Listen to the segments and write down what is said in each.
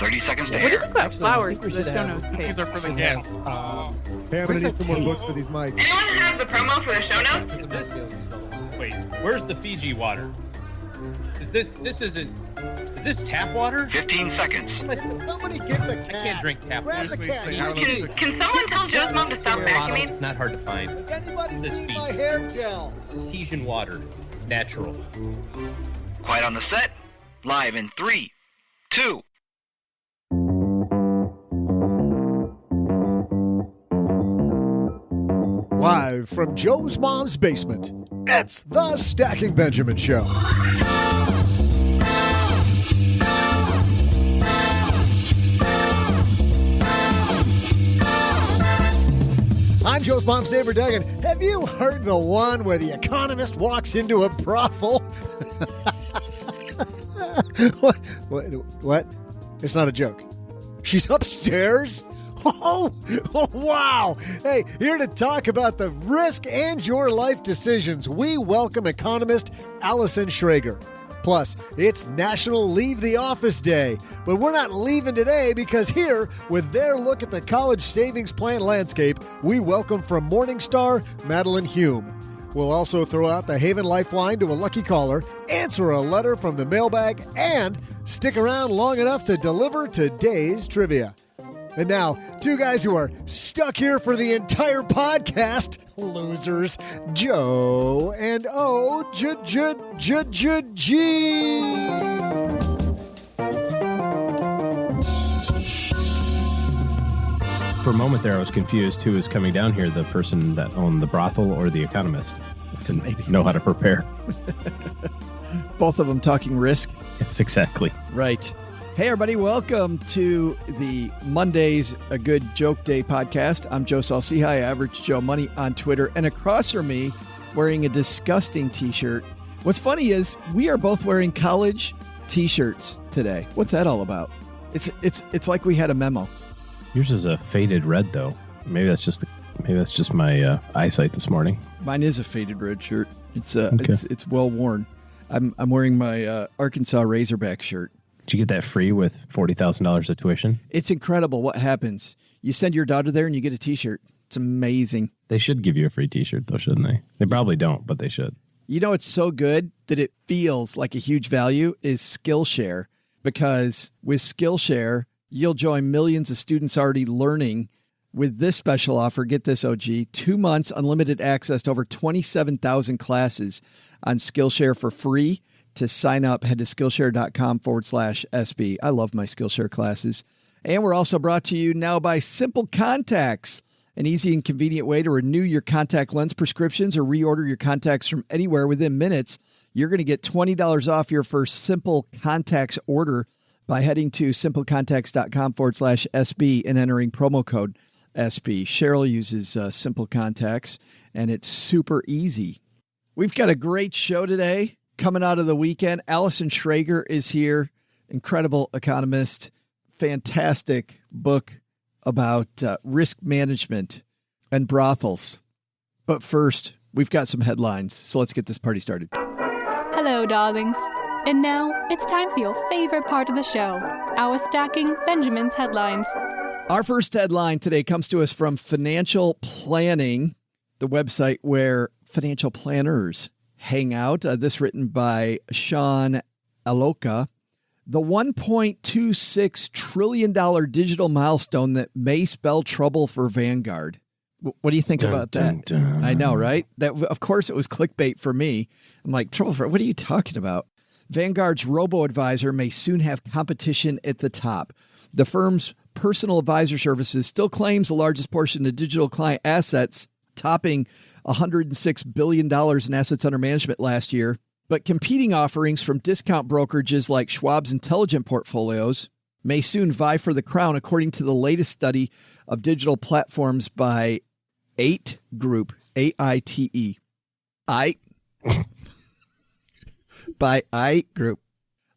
30 seconds to What do you air. think about flowers for the show notes These page? are for the guests. Hey, I'm gonna need some more books for these mics. Anyone have the promo for the show notes? Is this, wait, where's the Fiji water? Is this tap water? 15 seconds. Somebody get the cat. I can't drink tap Grab water. the cat. Can someone tell Joe's mom to stop vacuuming? It's not hard to find. Has anybody This seen beat. my hair gel? Artesian water. Natural. Quiet on the set. Live in 3, 2. Live from Joe's mom's basement, it's the Stacking Benjamin Show. I'm Joe's mom's neighbor, Doug, and have you heard the one where the Economist walks into a brothel? What? It's not a joke. She's upstairs? Oh, wow. Hey, here to talk about the risk and your life decisions, we welcome economist Allison Schrager. Plus, it's National Leave the Office Day, but we're not leaving today because here, with their look at the college savings plan landscape, we welcome from Morningstar, Madeline Hume. We'll also throw out the Haven Lifeline to a lucky caller, answer a letter from the mailbag, and stick around long enough to deliver today's trivia. And now, two guys who are stuck here for the entire podcast, losers, Joe and G. For a moment there, I was confused who was coming down here, the person that owned the brothel or the Economist. Didn't know how to prepare. Both of them talking risk. Yes, exactly. Right. Hey, everybody. Welcome to the Mondays A Good Joke Day podcast. I'm Joe Salcihi, Average Joe Money on Twitter. And across from me, wearing a disgusting T-shirt. What's funny is we are both wearing college T-shirts today. What's that all about? It's like we had a memo. Yours is a faded red, though. Maybe that's just my eyesight this morning. Mine is a faded red shirt. It's Okay. it's well worn. I'm wearing my Arkansas Razorback shirt. Did you get that free with $40,000 of tuition? It's incredible what happens. You send your daughter there and you get a T-shirt. It's amazing. They should give you a free T-shirt, though, shouldn't they? They probably don't, but they should. You know, it's so good that it feels like a huge value is Skillshare, because with Skillshare, you'll join millions of students already learning with this special offer. Get this, OG, 2 months, unlimited access to over 27,000 classes on Skillshare for free. To sign up, head to Skillshare.com/SB. I love my Skillshare classes. And we're also brought to you now by Simple Contacts, an easy and convenient way to renew your contact lens prescriptions or reorder your contacts from anywhere within minutes. You're going to get $20 off your first Simple Contacts order by heading to simplecontacts.com/SB and entering promo code SB. Cheryl uses Simple Contacts, and it's super easy. We've got a great show today. Coming out of the weekend, Allison Schrager is here, incredible economist, fantastic book about risk management and brothels. But first, we've got some headlines, so let's get this party started. Hello, darlings. And now it's time for your favorite part of the show, our Stacking Benjamin's headlines. Our first headline today comes to us from Financial Planning, the website where financial planners hang out. This written by Sean Aloka. The $1.26 trillion digital milestone that may spell trouble for Vanguard. What do you think about that? Dun, dun. I know, right? That, of course, it was clickbait for me. I'm like, trouble for what are you talking about? Vanguard's robo-advisor may soon have competition at the top. The firm's personal advisor services still claims the largest portion of digital client assets, topping $106 billion in assets under management last year. But competing offerings from discount brokerages like Schwab's Intelligent Portfolios may soon vie for the crown, according to the latest study of digital platforms by AITE Group, AITE. AITE. By AITE Group.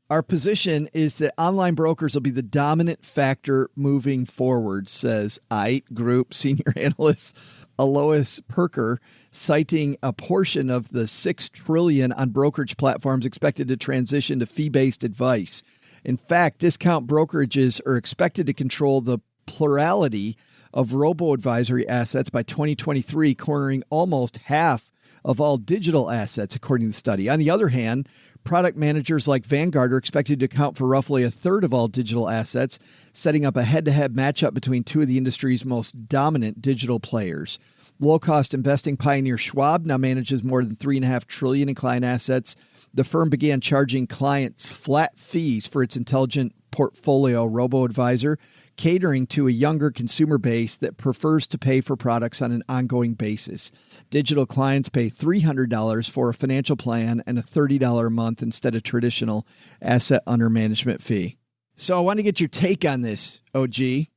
Our position is that online brokers will be the dominant factor moving forward, says AITE Group senior analyst Alois Perker, citing a portion of the $6 trillion on brokerage platforms expected to transition to fee-based advice. In fact, discount brokerages are expected to control the plurality of robo-advisory assets by 2023, cornering almost half of all digital assets, according to the study. On the other hand, product managers like Vanguard are expected to account for roughly a third of all digital assets, setting up a head-to-head matchup between two of the industry's most dominant digital players. Low-cost investing pioneer Schwab now manages more than $3.5 trillion in client assets. The firm began charging clients flat fees for its intelligent portfolio robo-advisor, catering to a younger consumer base that prefers to pay for products on an ongoing basis. Digital clients pay $300 for a financial plan and a $30 a month instead of traditional asset under management fee. So I want to get your take on this, OG.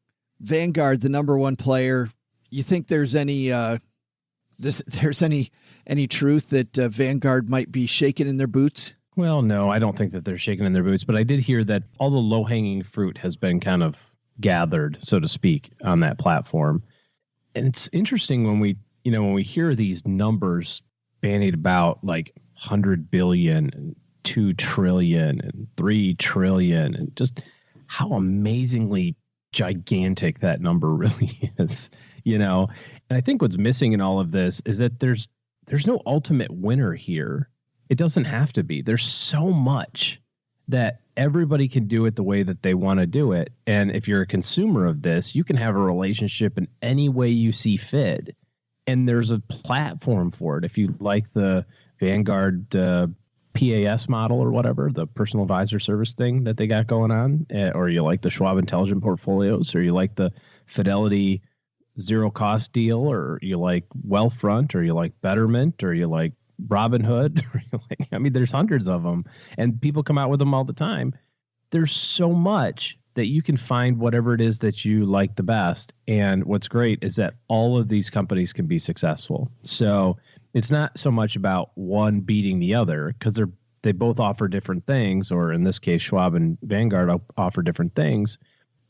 Vanguard, the number one player. You think there's any any truth that Vanguard might be shaking in their boots? Well, no, I don't think that they're shaking in their boots, but I did hear that all the low-hanging fruit has been kind of gathered, so to speak, on that platform. And it's interesting when we hear these numbers bandied about, like 100 billion and 2 trillion and 3 trillion, and just how amazingly gigantic that number really is, And I think what's missing in all of this is that there's no ultimate winner here. It doesn't have to be. There's so much that everybody can do it the way that they want to do it. And if you're a consumer of this, you can have a relationship in any way you see fit. And there's a platform for it. If you like the Vanguard PAS model or whatever, the personal advisor service thing that they got going on, or you like the Schwab Intelligent Portfolios, or you like the Fidelity zero cost deal, or you like Wealthfront, or you like Betterment, or you like Robinhood, there's hundreds of them, and people come out with them all the time. There's so much that you can find whatever it is that you like the best. And what's great is that all of these companies can be successful. So it's not so much about one beating the other, because they both offer different things, or in this case, Schwab and Vanguard offer different things,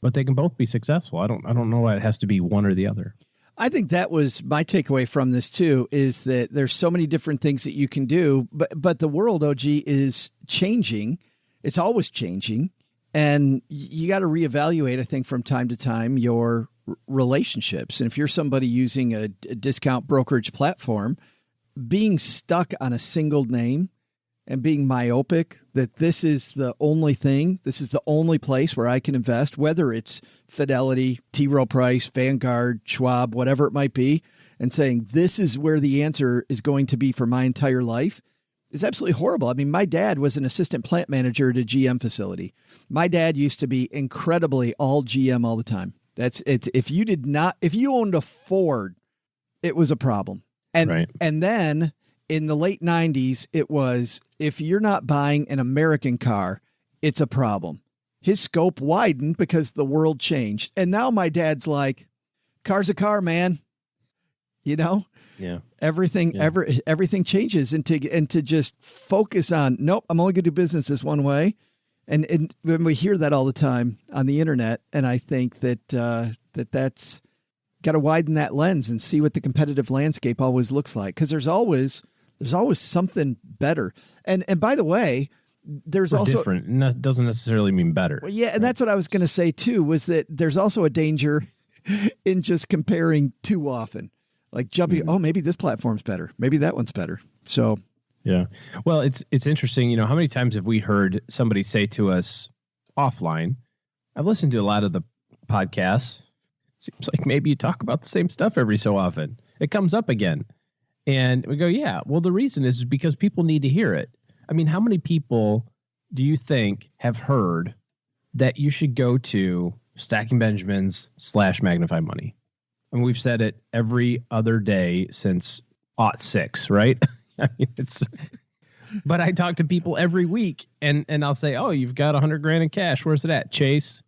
but they can both be successful. I don't know why it has to be one or the other. I think that was my takeaway from this too, is that there's so many different things that you can do, but the world, OG, is changing. It's always changing. And you got to reevaluate, I think, from time to time, your relationships. And if you're somebody using a discount brokerage platform, being stuck on a single name and being myopic that this is the only thing, this is the only place where I can invest, whether it's Fidelity, T. Rowe Price, Vanguard, Schwab, whatever it might be, and saying this is where the answer is going to be for my entire life, is absolutely horrible. I mean, my dad was an assistant plant manager at a GM facility. My dad used to be incredibly all GM all the time. If you owned a Ford, it was a problem. And right. And then in the late 90s, it was, if you're not buying an American car, it's a problem. His scope widened because the world changed. And now my dad's like, car's a car, man. Yeah. Everything changes, and to just focus on, nope, I'm only going to do business this one way. And when we hear that all the time on the internet, and I think that's got to widen that lens and see what the competitive landscape always looks like. Cause there's always something better. And by the way, there's also different. Doesn't necessarily mean better. Well, yeah. And that's what I was going to say too, was that there's also a danger in just comparing too often, like jumping. Oh, maybe this platform's better. Maybe that one's better. So, yeah. Well, it's interesting. How many times have we heard somebody say to us offline, I've listened to a lot of the podcasts. Seems like maybe you talk about the same stuff every so often. It comes up again. And we go, yeah, well, the reason is because people need to hear it. I mean, how many people do you think have heard that you should go to Stacking Benjamins /Magnify Money? And we've said it every other day since '06, right? I mean, but I talk to people every week and I'll say, oh, you've got $100,000 in cash. Where's it at? Chase.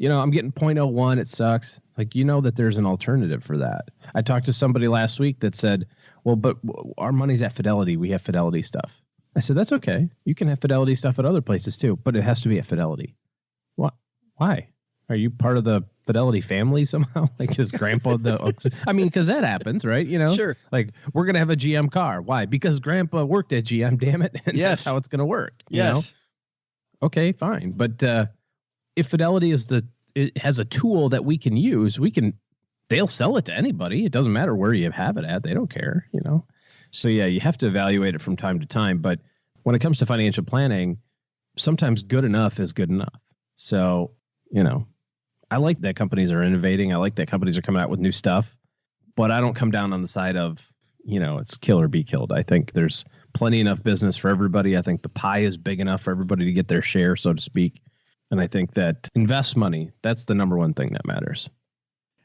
I'm getting 0.01. It sucks. Like, that there's an alternative for that. I talked to somebody last week that said, well, but our money's at Fidelity. We have Fidelity stuff. I said, that's okay. You can have Fidelity stuff at other places too, but it has to be at Fidelity. What? Why? Are you part of the Fidelity family somehow? Like his grandpa, because that happens, right? Sure. Like we're going to have a GM car. Why? Because grandpa worked at GM, damn it. And yes. That's how it's going to work. Yes. Okay, fine. But if Fidelity it has a tool that we can use, they'll sell it to anybody. It doesn't matter where you have it at. They don't care, So yeah, you have to evaluate it from time to time. But when it comes to financial planning, sometimes good enough is good enough. So, I like that companies are innovating. I like that companies are coming out with new stuff, but I don't come down on the side of, it's kill or be killed. I think there's plenty enough business for everybody. I think the pie is big enough for everybody to get their share, so to speak. And I think that invest money, that's the number one thing that matters.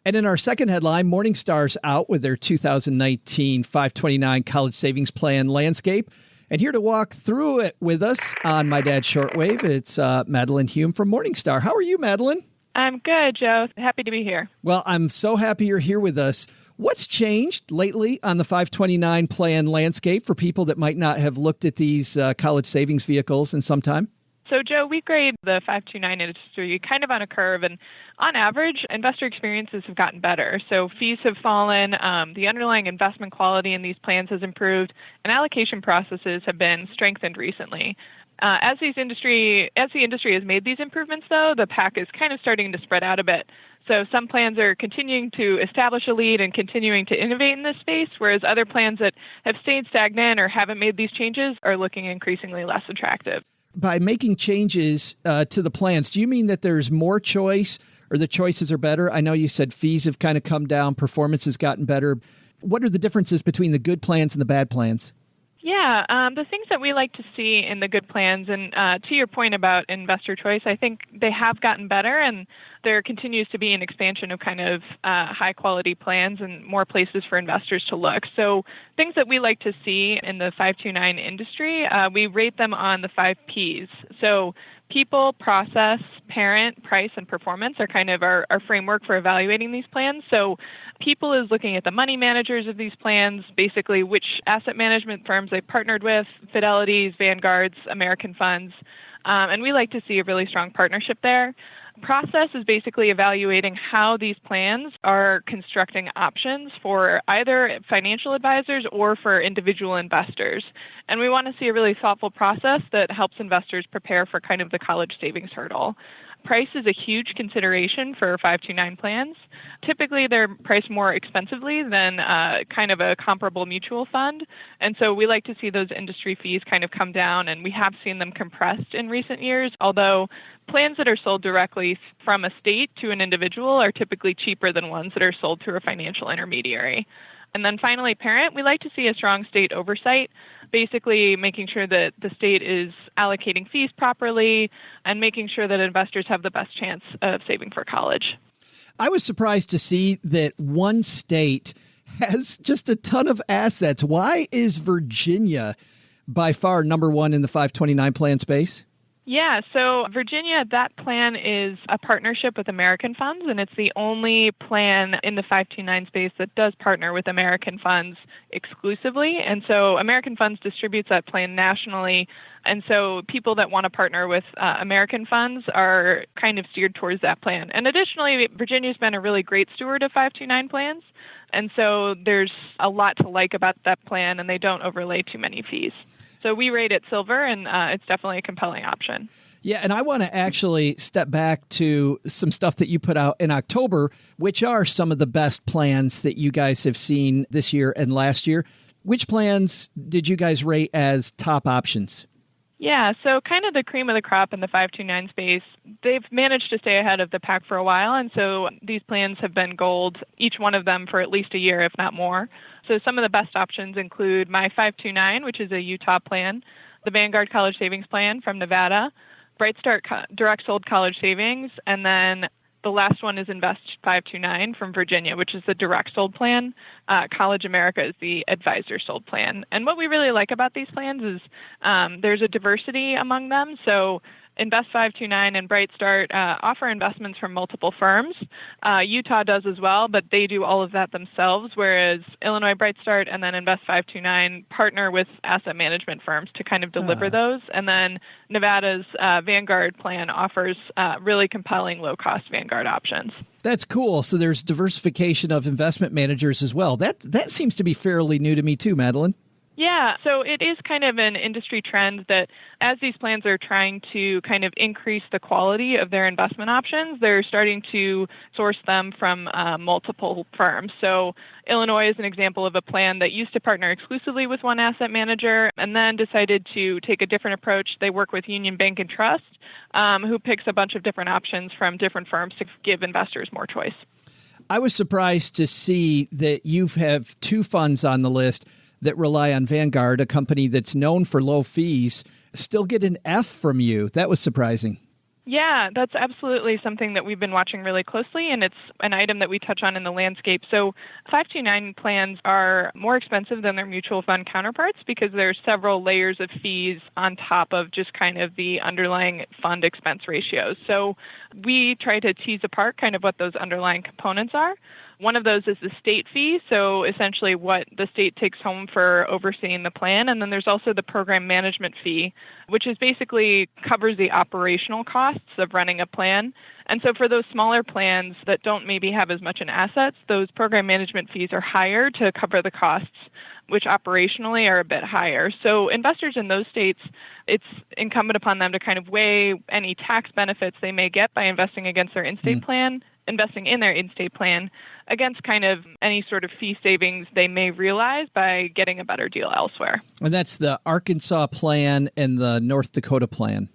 And in our second headline, Morningstar's out with their 2019 529 college savings plan landscape. And here to walk through it with us on My Dad's Shortwave, it's Madeline Hume from Morningstar. How are you, Madeline? I'm good, Joe. Happy to be here. Well, I'm so happy you're here with us. What's changed lately on the 529 plan landscape for people that might not have looked at these college savings vehicles in some time? So, Joe, we grade the 529 industry kind of on a curve, and on average, investor experiences have gotten better. So fees have fallen, the underlying investment quality in these plans has improved, and allocation processes have been strengthened recently. As the industry has made these improvements, though, the pack is kind of starting to spread out a bit. So some plans are continuing to establish a lead and continuing to innovate in this space, whereas other plans that have stayed stagnant or haven't made these changes are looking increasingly less attractive. By making changes to the plans, do you mean that there's more choice or the choices are better? I know you said fees have kind of come down, performance has gotten better. What are the differences between the good plans and the bad plans? Yeah, the things that we like to see in the good plans, and to your point about investor choice, I think they have gotten better, and there continues to be an expansion of kind of high-quality plans and more places for investors to look. So things that we like to see in the 529 industry, we rate them on the 5 Ps. So people, process, parent, price, and performance are kind of our framework for evaluating these plans. So people is looking at the money managers of these plans, basically which asset management firms they partnered with, Fidelity's, Vanguard's, American funds, and we like to see a really strong partnership there. Process is basically evaluating how these plans are constructing options for either financial advisors or for individual investors. And we want to see a really thoughtful process that helps investors prepare for kind of the college savings hurdle. Price is a huge consideration for 529 plans. Typically, they're priced more expensively than kind of a comparable mutual fund. And so we like to see those industry fees kind of come down, and we have seen them compressed in recent years, although plans that are sold directly from a state to an individual are typically cheaper than ones that are sold through a financial intermediary. And then finally, parent, we like to see a strong state oversight, basically making sure that the state is allocating fees properly and making sure that investors have the best chance of saving for college. I was surprised to see that one state has just a ton of assets. Why is Virginia by far number one in the 529 plan space? Yeah, so Virginia, that plan is a partnership with American funds, and it's the only plan in the 529 space that does partner with American funds exclusively. And so American funds distributes that plan nationally. And so people that want to partner with American funds are kind of steered towards that plan. And additionally, Virginia's been a really great steward of 529 plans. And so there's a lot to like about that plan, and they don't overlay too many fees. So we rate it silver, and it's definitely a compelling option. Yeah, and I want to actually step back to some stuff that you put out in October, which are some of the best plans that you guys have seen this year and last year. Which plans did you guys rate as top options? Yeah, so kind of the cream of the crop in the 529 space, they've managed to stay ahead of the pack for a while, and so these plans have been gold, each one of them for at least a year, if not more. So some of the best options include My 529, which is a Utah plan, the Vanguard College Savings Plan from Nevada, BrightStart Direct Sold College Savings, and then the last one is Invest 529 from Virginia, which is the direct sold plan. College America is the advisor sold plan. And what we really like about these plans is there's a diversity among them. So Invest 529 and BrightStart offer investments from multiple firms. Utah does as well, but they do all of that themselves, whereas Illinois BrightStart and then Invest 529 partner with asset management firms to kind of deliver those. And then Nevada's Vanguard plan offers really compelling low-cost Vanguard options. That's cool. So there's diversification of investment managers as well. That seems to be fairly new to me too, Madeline. Yeah, so it is kind of an industry trend that as these plans are trying to kind of increase the quality of their investment options, they're starting to source them from multiple firms. So Illinois is an example of a plan that used to partner exclusively with one asset manager and then decided to take a different approach. They work with Union Bank and Trust, who picks a bunch of different options from different firms to give investors more choice. I was surprised to see that you have two funds on the list that rely on Vanguard, a company that's known for low fees, still get an F from you. That was surprising. Yeah, that's absolutely something that we've been watching really closely, and it's an item that we touch on in the landscape. So 529 plans are more expensive than their mutual fund counterparts because there's several layers of fees on top of just kind of the underlying fund expense ratios. So we try to tease apart kind of what those underlying components are. One of those is the state fee, so essentially what the state takes home for overseeing the plan. And then there's also the program management fee, which is basically covers the operational costs of running a plan. And so for those smaller plans that don't maybe have as much in assets, those program management fees are higher to cover the costs, which operationally are a bit higher. So investors in those states, it's incumbent upon them to kind of weigh any tax benefits they may get by investing against their in-state plan, investing in their in-state plan, against kind of any sort of fee savings they may realize by getting a better deal elsewhere. And that's the Arkansas plan and the North Dakota plan.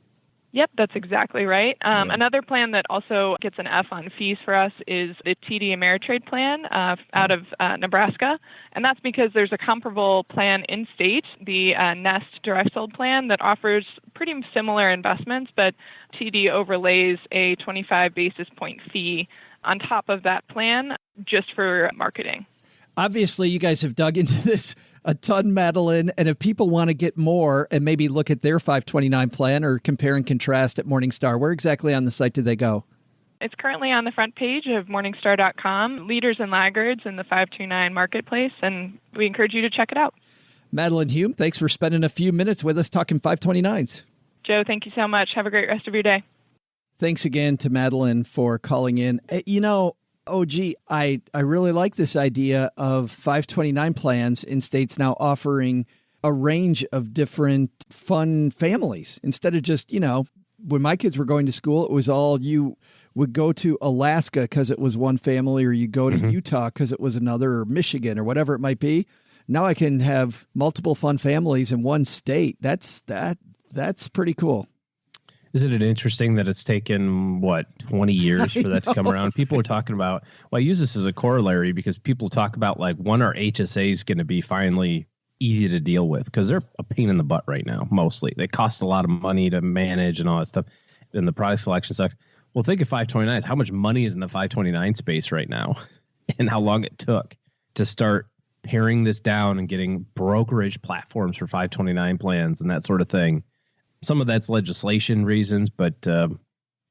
Yep, that's exactly right. Another plan that also gets an F on fees for us is the TD Ameritrade plan out of Nebraska. And that's because there's a comparable plan in state, the Nest direct sold plan, that offers pretty similar investments, but TD overlays a 25 basis point fee on top of that plan just for marketing. Obviously, you guys have dug into this a ton, Madeline. And if people want to get more and maybe look at their 529 plan or compare and contrast at Morningstar, where exactly on the site do they go? It's currently on the front page of Morningstar.com, leaders and laggards in the 529 marketplace, and we encourage you to check it out. Madeline Hume, thanks for spending a few minutes with us talking 529s. Joe, thank you so much. Have a great rest of your day. Thanks again to Madeline for calling in. You know, I really like this idea of 529 plans in states now offering a range of different fun families. Instead of just, when my kids were going to school, it was all you would go to Alaska because it was one family, or you go to Utah because it was another, or Michigan or whatever it might be. Now I can have multiple fun families in one state. That's pretty cool. Isn't it interesting that it's taken, 20 years for that to come around? People are talking about, I use this as a corollary because people talk about when are HSAs going to be finally easy to deal with? Because they're a pain in the butt right now, mostly. They cost a lot of money to manage and all that stuff. And the product selection sucks. Well, think of 529s. How much money is in the 529 space right now? And how long it took to start paring this down and getting brokerage platforms for 529 plans and that sort of thing. Some of that's legislation reasons, but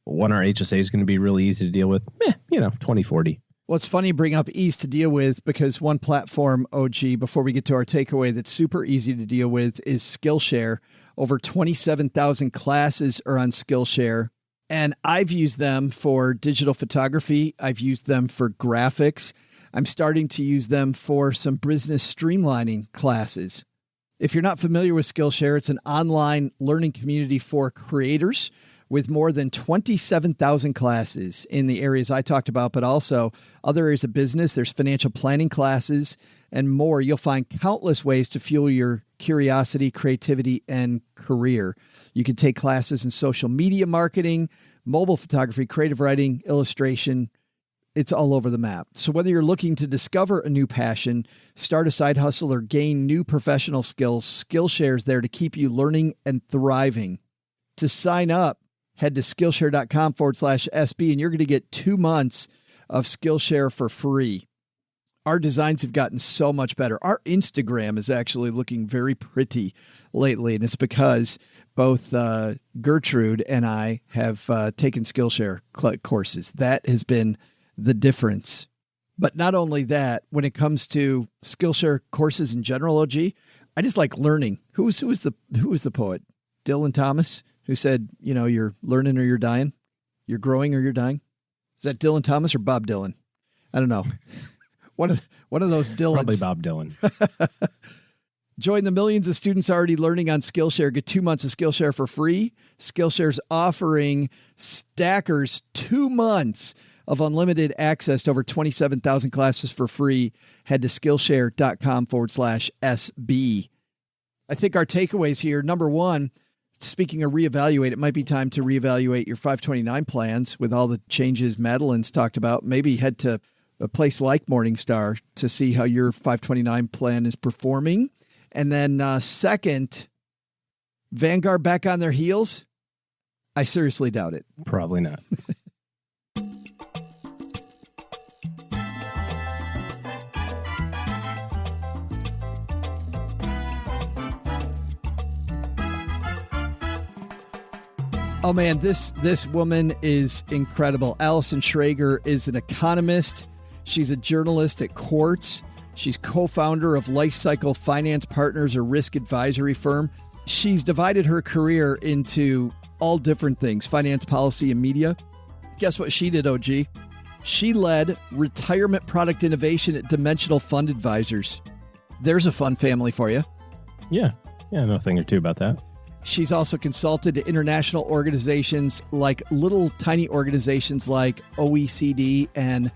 when our HSA is going to be really easy to deal with, 2040. Well, it's funny you bring up ease to deal with because one platform, OG, before we get to our takeaway that's super easy to deal with is Skillshare. Over 27,000 classes are on Skillshare. And I've used them for digital photography. I've used them for graphics. I'm starting to use them for some business streamlining classes. If you're not familiar with Skillshare, it's an online learning community for creators with more than 27,000 classes in the areas I talked about, but also other areas of business. There's financial planning classes and more. You'll find countless ways to fuel your curiosity, creativity, and career. You can take classes in social media marketing, mobile photography, creative writing, illustration. It's all over the map. So whether you're looking to discover a new passion, start a side hustle, or gain new professional skills, Skillshare is there to keep you learning and thriving. To sign up, head to Skillshare.com/SB, and you're going to get 2 months of Skillshare for free. Our designs have gotten so much better. Our Instagram is actually looking very pretty lately, and it's because both Gertrude and I have taken Skillshare courses. That has been the difference. But not only that, when it comes to Skillshare courses in general, OG, I just like learning. Who was the poet? Dylan Thomas, who said, you're learning or you're dying. You're growing or you're dying. Is that Dylan Thomas or Bob Dylan? I don't know. One of those Dylans. Probably Bob Dylan. Join the millions of students already learning on Skillshare. Get 2 months of Skillshare for free. Skillshare's offering stackers 2 months of unlimited access to over 27,000 classes for free. Head to Skillshare.com/SB. I think our takeaways here, number one, speaking of reevaluate, it might be time to reevaluate your 529 plans with all the changes Madeline's talked about. Maybe head to a place like Morningstar to see how your 529 plan is performing. And then second, Vanguard back on their heels? I seriously doubt it. Probably not. Oh man, this woman is incredible. Allison Schrager is an economist. She's a journalist at Quartz. She's co-founder of Lifecycle Finance Partners, a risk advisory firm. She's divided her career into all different things, finance, policy, and media. Guess what she did, OG? She led retirement product innovation at Dimensional Fund Advisors. There's a fun family for you. Yeah, I know a thing or two about that. She's also consulted to international organizations like little tiny organizations like OECD and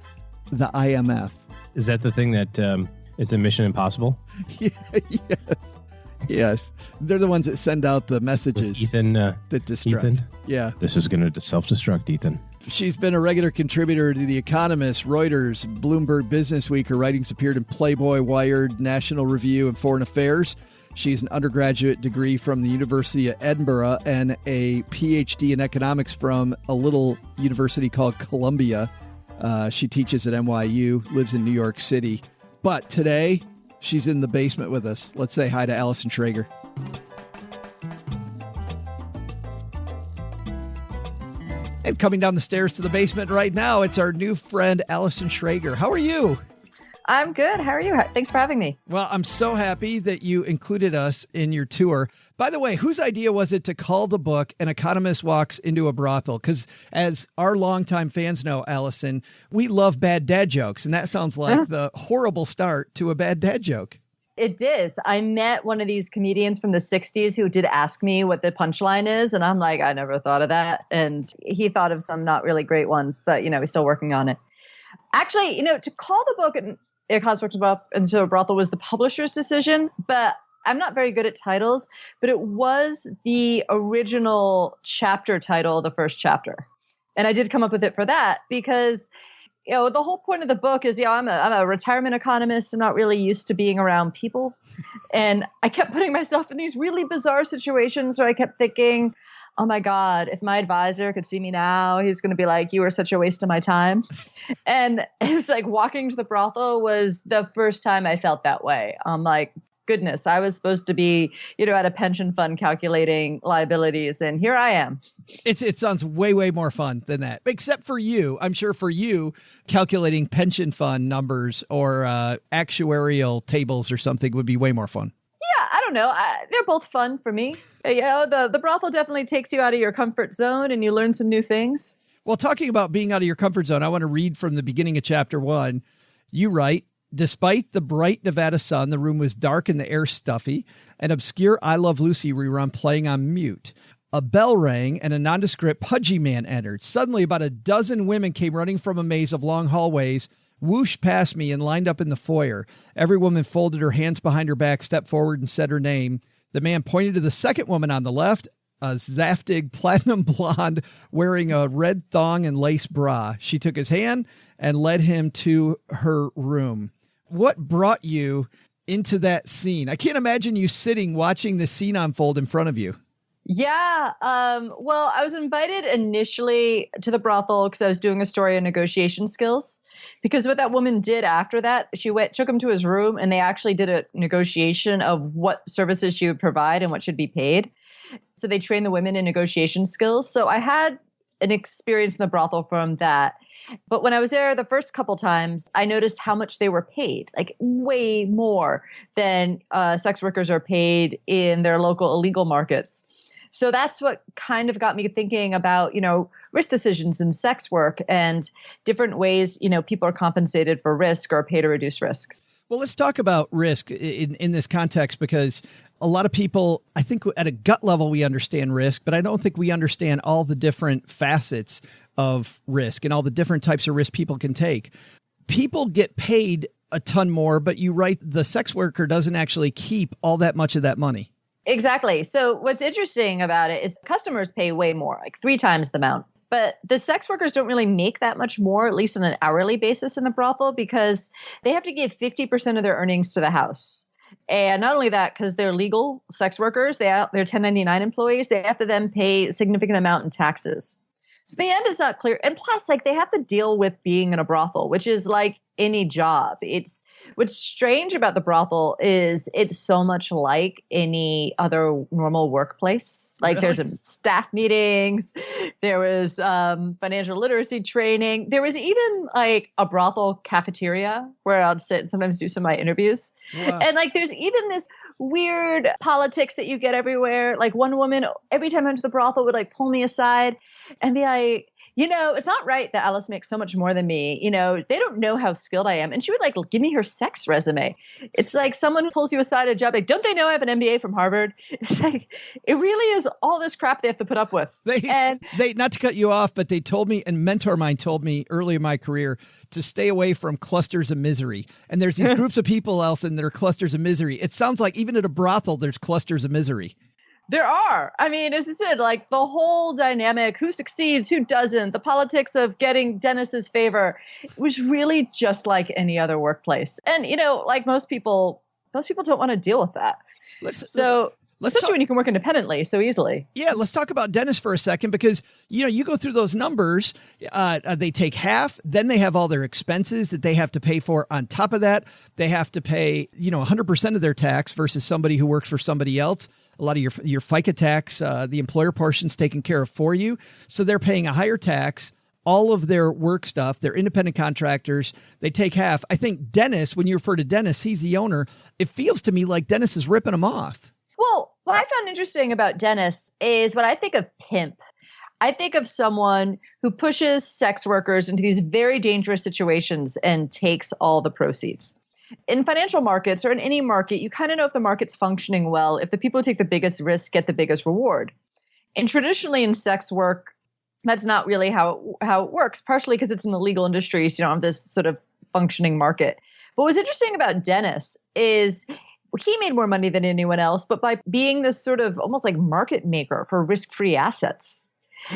the IMF. Is that the thing that is a Mission Impossible? Yes. They're the ones that send out the messages. With Ethan, that destruct. Ethan? Yeah. This is going to self-destruct, Ethan. She's been a regular contributor to The Economist, Reuters, Bloomberg Businessweek. Her writings appeared in Playboy, Wired, National Review, and Foreign Affairs. She's an undergraduate degree from the University of Edinburgh and a PhD in economics from a little university called Columbia. She teaches at NYU, lives in New York City. But today, she's in the basement with us. Let's say hi to Allison Schrager. And coming down the stairs to the basement right now, it's our new friend, Allison Schrager. How are you? I'm good. How are you? Thanks for having me. Well, I'm so happy that you included us in your tour. By the way, whose idea was it to call the book An Economist Walks into a Brothel? Because as our longtime fans know, Allison, we love bad dad jokes. And that sounds like the horrible start to a bad dad joke. It is. I met one of these comedians from the 60s who did ask me what the punchline is. And I'm like, I never thought of that. And he thought of some not really great ones, but, he's still working on it. Actually, to call the book It Costs into a Brothel was the publisher's decision, but I'm not very good at titles, but it was the original chapter title, the first chapter. And I did come up with it for that because, the whole point of the book is, I'm a retirement economist. I'm not really used to being around people. And I kept putting myself in these really bizarre situations where I kept thinking, oh my God, if my advisor could see me now, he's going to be like, you were such a waste of my time. And it's like walking to the brothel was the first time I felt that way. I'm like, goodness, I was supposed to be, at a pension fund calculating liabilities. And here I am. It sounds way, way more fun than that, except for you. I'm sure for you, calculating pension fund numbers or actuarial tables or something would be way more fun. Yeah, I don't know. They're both fun for me. The brothel definitely takes you out of your comfort zone and you learn some new things. Well, talking about being out of your comfort zone, I want to read from the beginning of chapter 1. You write, despite the bright Nevada sun, the room was dark and the air stuffy. An obscure I Love Lucy rerun playing on mute. A bell rang and a nondescript pudgy man entered. Suddenly, about a dozen women came running from a maze of long hallways, whooshed past me and lined up in the foyer. Every woman folded her hands behind her back, stepped forward, and said her name. The man pointed to the second woman on the left, a Zaftig platinum blonde wearing a red thong and lace bra. She took his hand and led him to her room. What brought you into that scene? I can't imagine you sitting watching the scene unfold in front of you. Yeah. Well, I was invited initially to the brothel because I was doing a story on negotiation skills. Because what that woman did after that, she took him to his room and they actually did a negotiation of what services she would provide and what should be paid. So they trained the women in negotiation skills. So I had an experience in the brothel from that. But when I was there the first couple times, I noticed how much they were paid, like way more than sex workers are paid in their local illegal markets. So that's what kind of got me thinking about, risk decisions in sex work and different ways, people are compensated for risk or pay to reduce risk. Well, let's talk about risk in this context, because a lot of people, I think at a gut level, we understand risk, but I don't think we understand all the different facets of risk and all the different types of risk people can take. People get paid a ton more, but you write the sex worker doesn't actually keep all that much of that money. Exactly. So what's interesting about it is customers pay way more, like 3 times the amount. But the sex workers don't really make that much more, at least on an hourly basis in the brothel, because they have to give 50% of their earnings to the house. And not only that, because they're legal sex workers, they're 1099 employees, they have to then pay a significant amount in taxes. So the end is not clear. And plus, like, they have to deal with being in a brothel, which is like any job. What's strange about the brothel is it's so much like any other normal workplace. Like, Really? there's staff meetings, there was financial literacy training. There was even like a brothel cafeteria where I'd sit and sometimes do some of my interviews. Wow. And like, there's even this weird politics that you get everywhere. Like, one woman, every time I went to the brothel, would like pull me aside and be like, it's not right that Alice makes so much more than me. They don't know how skilled I am. And she would like give me her sex resume. It's like someone pulls you aside at a job, like, don't they know I have an MBA from Harvard? It's like, it really is all this crap they have to put up with. They not to cut you off, but they told me, and mentor of mine told me early in my career, to stay away from clusters of misery. And there's these groups of people, Allison, that are clusters of misery. It sounds like even at a brothel, there's clusters of misery. There are. I mean, as I said, like the whole dynamic, who succeeds, who doesn't, the politics of getting Dennis's favor, it was really just like any other workplace. And, like most people don't want to deal with that. Especially when you can work independently so easily. Yeah, let's talk about Dennis for a second, because, you go through those numbers, they take half, then they have all their expenses that they have to pay for. On top of that, they have to pay, 100% of their tax versus somebody who works for somebody else. A lot of your FICA tax, the employer portion's taken care of for you. So they're paying a higher tax. All of their work stuff, they're independent contractors, they take half. I think Dennis, when you refer to Dennis, he's the owner. It feels to me like Dennis is ripping them off. Well, what I found interesting about Dennis is when I think of pimp, I think of someone who pushes sex workers into these very dangerous situations and takes all the proceeds. In financial markets or in any market, you kind of know if the market's functioning well, if the people who take the biggest risk get the biggest reward. And traditionally in sex work, that's not really how it works, partially because it's an illegal industry, so you don't have this sort of functioning market. But what's interesting about Dennis is he made more money than anyone else, but by being this sort of almost like market maker for risk-free assets.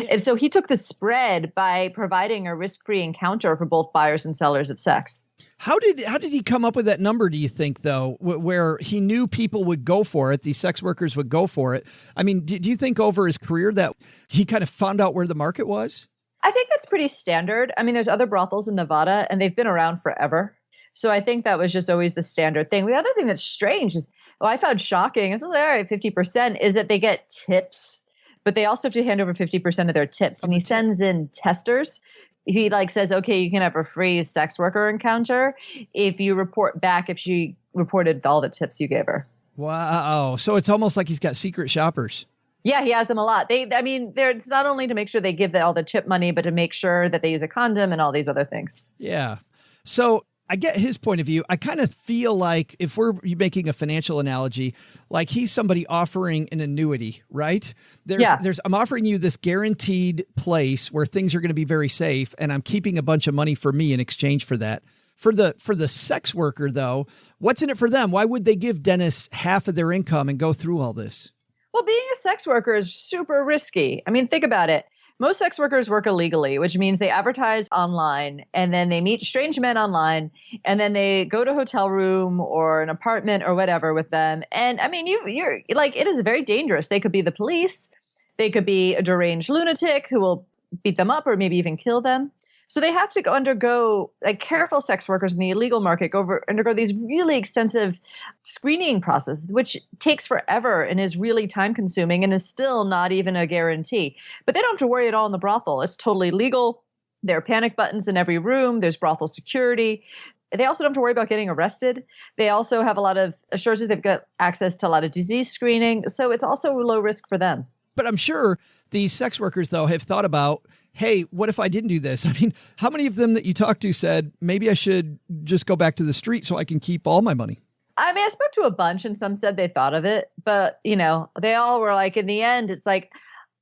And so he took the spread by providing a risk-free encounter for both buyers and sellers of sex. How did he come up with that number, do you think, though, where he knew people would go for it, these sex workers would go for it? I mean, do you think over his career that he kind of found out where the market was? I think that's pretty standard. I mean, there's other brothels in Nevada, and they've been around forever. So I think that was just always the standard thing. The other thing that's strange is, I found shocking, this is like, all right, 50%, is that they get tips, but they also have to hand over 50% of their tips. And he sends in testers. He says, okay, you can have a free sex worker encounter if you report back if she reported all the tips you gave her. Wow. So it's almost like he's got secret shoppers. Yeah, he has them a lot. It's not only to make sure they give all the tip money, but to make sure that they use a condom and all these other things. Yeah. So I get his point of view. I kind of feel like if we're making a financial analogy, like he's somebody offering an annuity, right? I'm offering you this guaranteed place where things are going to be very safe, and I'm keeping a bunch of money for me in exchange for that. For the sex worker, though, what's in it for them? Why would they give Dennis half of their income and go through all this? Well, being a sex worker is super risky. I mean, think about it. Most sex workers work illegally, which means they advertise online and then they meet strange men online and then they go to a hotel room or an apartment or whatever with them. And I mean, you're like, it is very dangerous. They could be the police. They could be a deranged lunatic who will beat them up or maybe even kill them. So they have to undergo, like careful sex workers in the illegal market undergo these really extensive screening processes, which takes forever and is really time consuming and is still not even a guarantee. But they don't have to worry at all in the brothel. It's totally legal. There are panic buttons in every room. There's brothel security. They also don't have to worry about getting arrested. They also have a lot of assurances. They've got access to a lot of disease screening. So it's also low risk for them. But I'm sure these sex workers, though, have thought about, hey, what if I didn't do this? I mean, how many of them that you talked to said, maybe I should just go back to the street so I can keep all my money? I mean, I spoke to a bunch and some said they thought of it, but they all were like, in the end, it's like,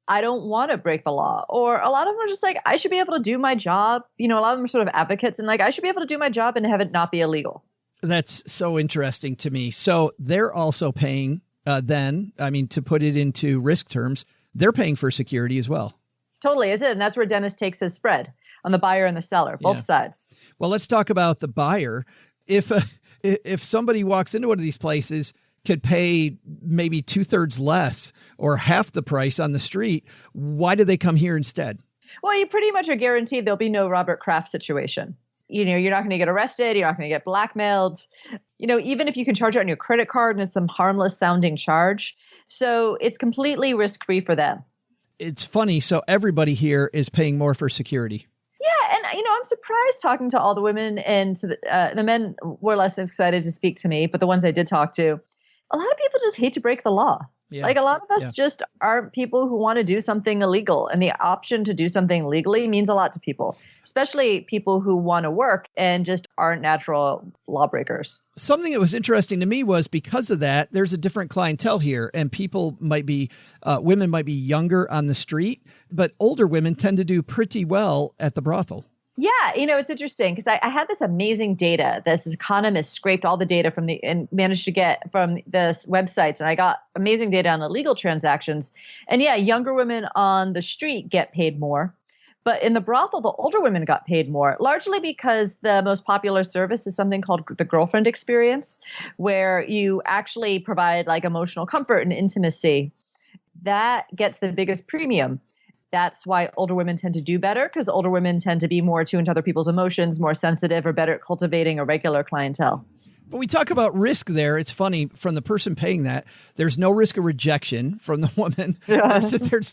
I don't want to break the law. Or a lot of them are just like, I should be able to do my job. A lot of them are sort of advocates and like, I should be able to do my job and have it not be illegal. That's so interesting to me. So they're also paying to put it into risk terms, they're paying for security as well. Totally is it. And that's where Dennis takes his spread on the buyer and the seller, both sides. Well, let's talk about the buyer. If somebody walks into one of these places, could pay maybe 2/3 less or half the price on the street, why do they come here instead? Well, you pretty much are guaranteed there'll be no Robert Kraft situation. You're not going to get arrested. You're not going to get blackmailed. Even if you can charge it on your credit card and it's some harmless sounding charge. So it's completely risk-free for them. It's funny. So everybody here is paying more for security. Yeah. And, I'm surprised talking to all the women and to the men were less excited to speak to me, but the ones I did talk to, a lot of people just hate to break the law. Yeah. Like a lot of us just aren't people who want to do something illegal. And the option to do something legally means a lot to people, especially people who want to work and just aren't natural lawbreakers. Something that was interesting to me was because of that, there's a different clientele here and people might be, women might be younger on the street, but older women tend to do pretty well at the brothel. Yeah, it's interesting because I had this amazing data. This Economist scraped all the data and managed to get from the websites. And I got amazing data on illegal transactions. And yeah, younger women on the street get paid more. But in the brothel, the older women got paid more, largely because the most popular service is something called the girlfriend experience, where you actually provide like emotional comfort and intimacy. That gets the biggest premium. That's why older women tend to do better, because older women tend to be more attuned to other people's emotions, more sensitive, or better at cultivating a regular clientele. But we talk about risk there. It's funny, from the person paying that, there's no risk of rejection from the woman. Yeah.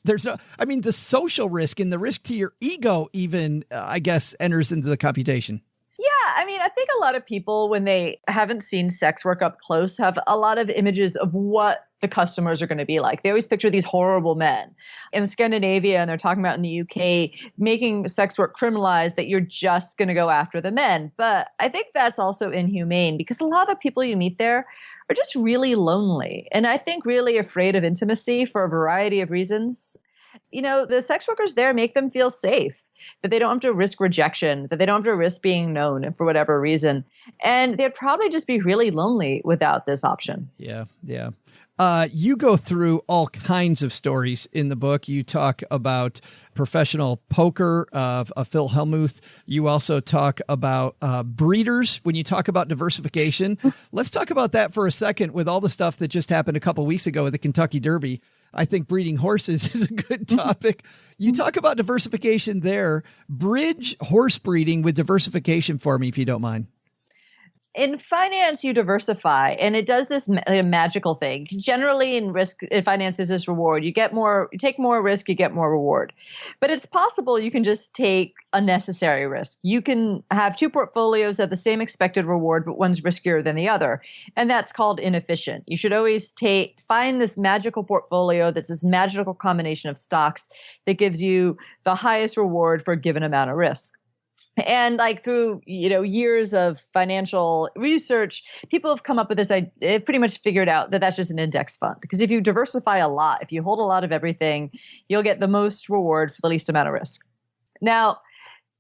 There's no, the social risk and the risk to your ego even, I guess, enters into the computation. Yeah, I think a lot of people, when they haven't seen sex work up close, have a lot of images of what the customers are going to be like. They always picture these horrible men. In Scandinavia, and they're talking about in the UK, making sex work criminalized, that you're just going to go after the men. But I think that's also inhumane because a lot of the people you meet there are just really lonely. And I think really afraid of intimacy for a variety of reasons. The sex workers there make them feel safe, that they don't have to risk rejection, that they don't have to risk being known for whatever reason. And they'd probably just be really lonely without this option. Yeah. Yeah. You go through all kinds of stories in the book. You talk about professional poker of Phil Hellmuth. You also talk about breeders when you talk about diversification. Let's talk about that for a second with all the stuff that just happened a couple of weeks ago at the Kentucky Derby. I think breeding horses is a good topic. You talk about diversification there. Bridge horse breeding with diversification for me, if you don't mind. In finance, you diversify, and it does this magical thing. Generally, in finance, there's this reward. You take more risk, you get more reward. But it's possible you can just take unnecessary risk. You can have two portfolios at the same expected reward, but one's riskier than the other, and that's called inefficient. You should always find this magical portfolio that's this magical combination of stocks that gives you the highest reward for a given amount of risk. And through, years of financial research, people have come up with this. They've pretty much figured out that that's just an index fund. Because if you diversify a lot, if you hold a lot of everything, you'll get the most reward for the least amount of risk. Now,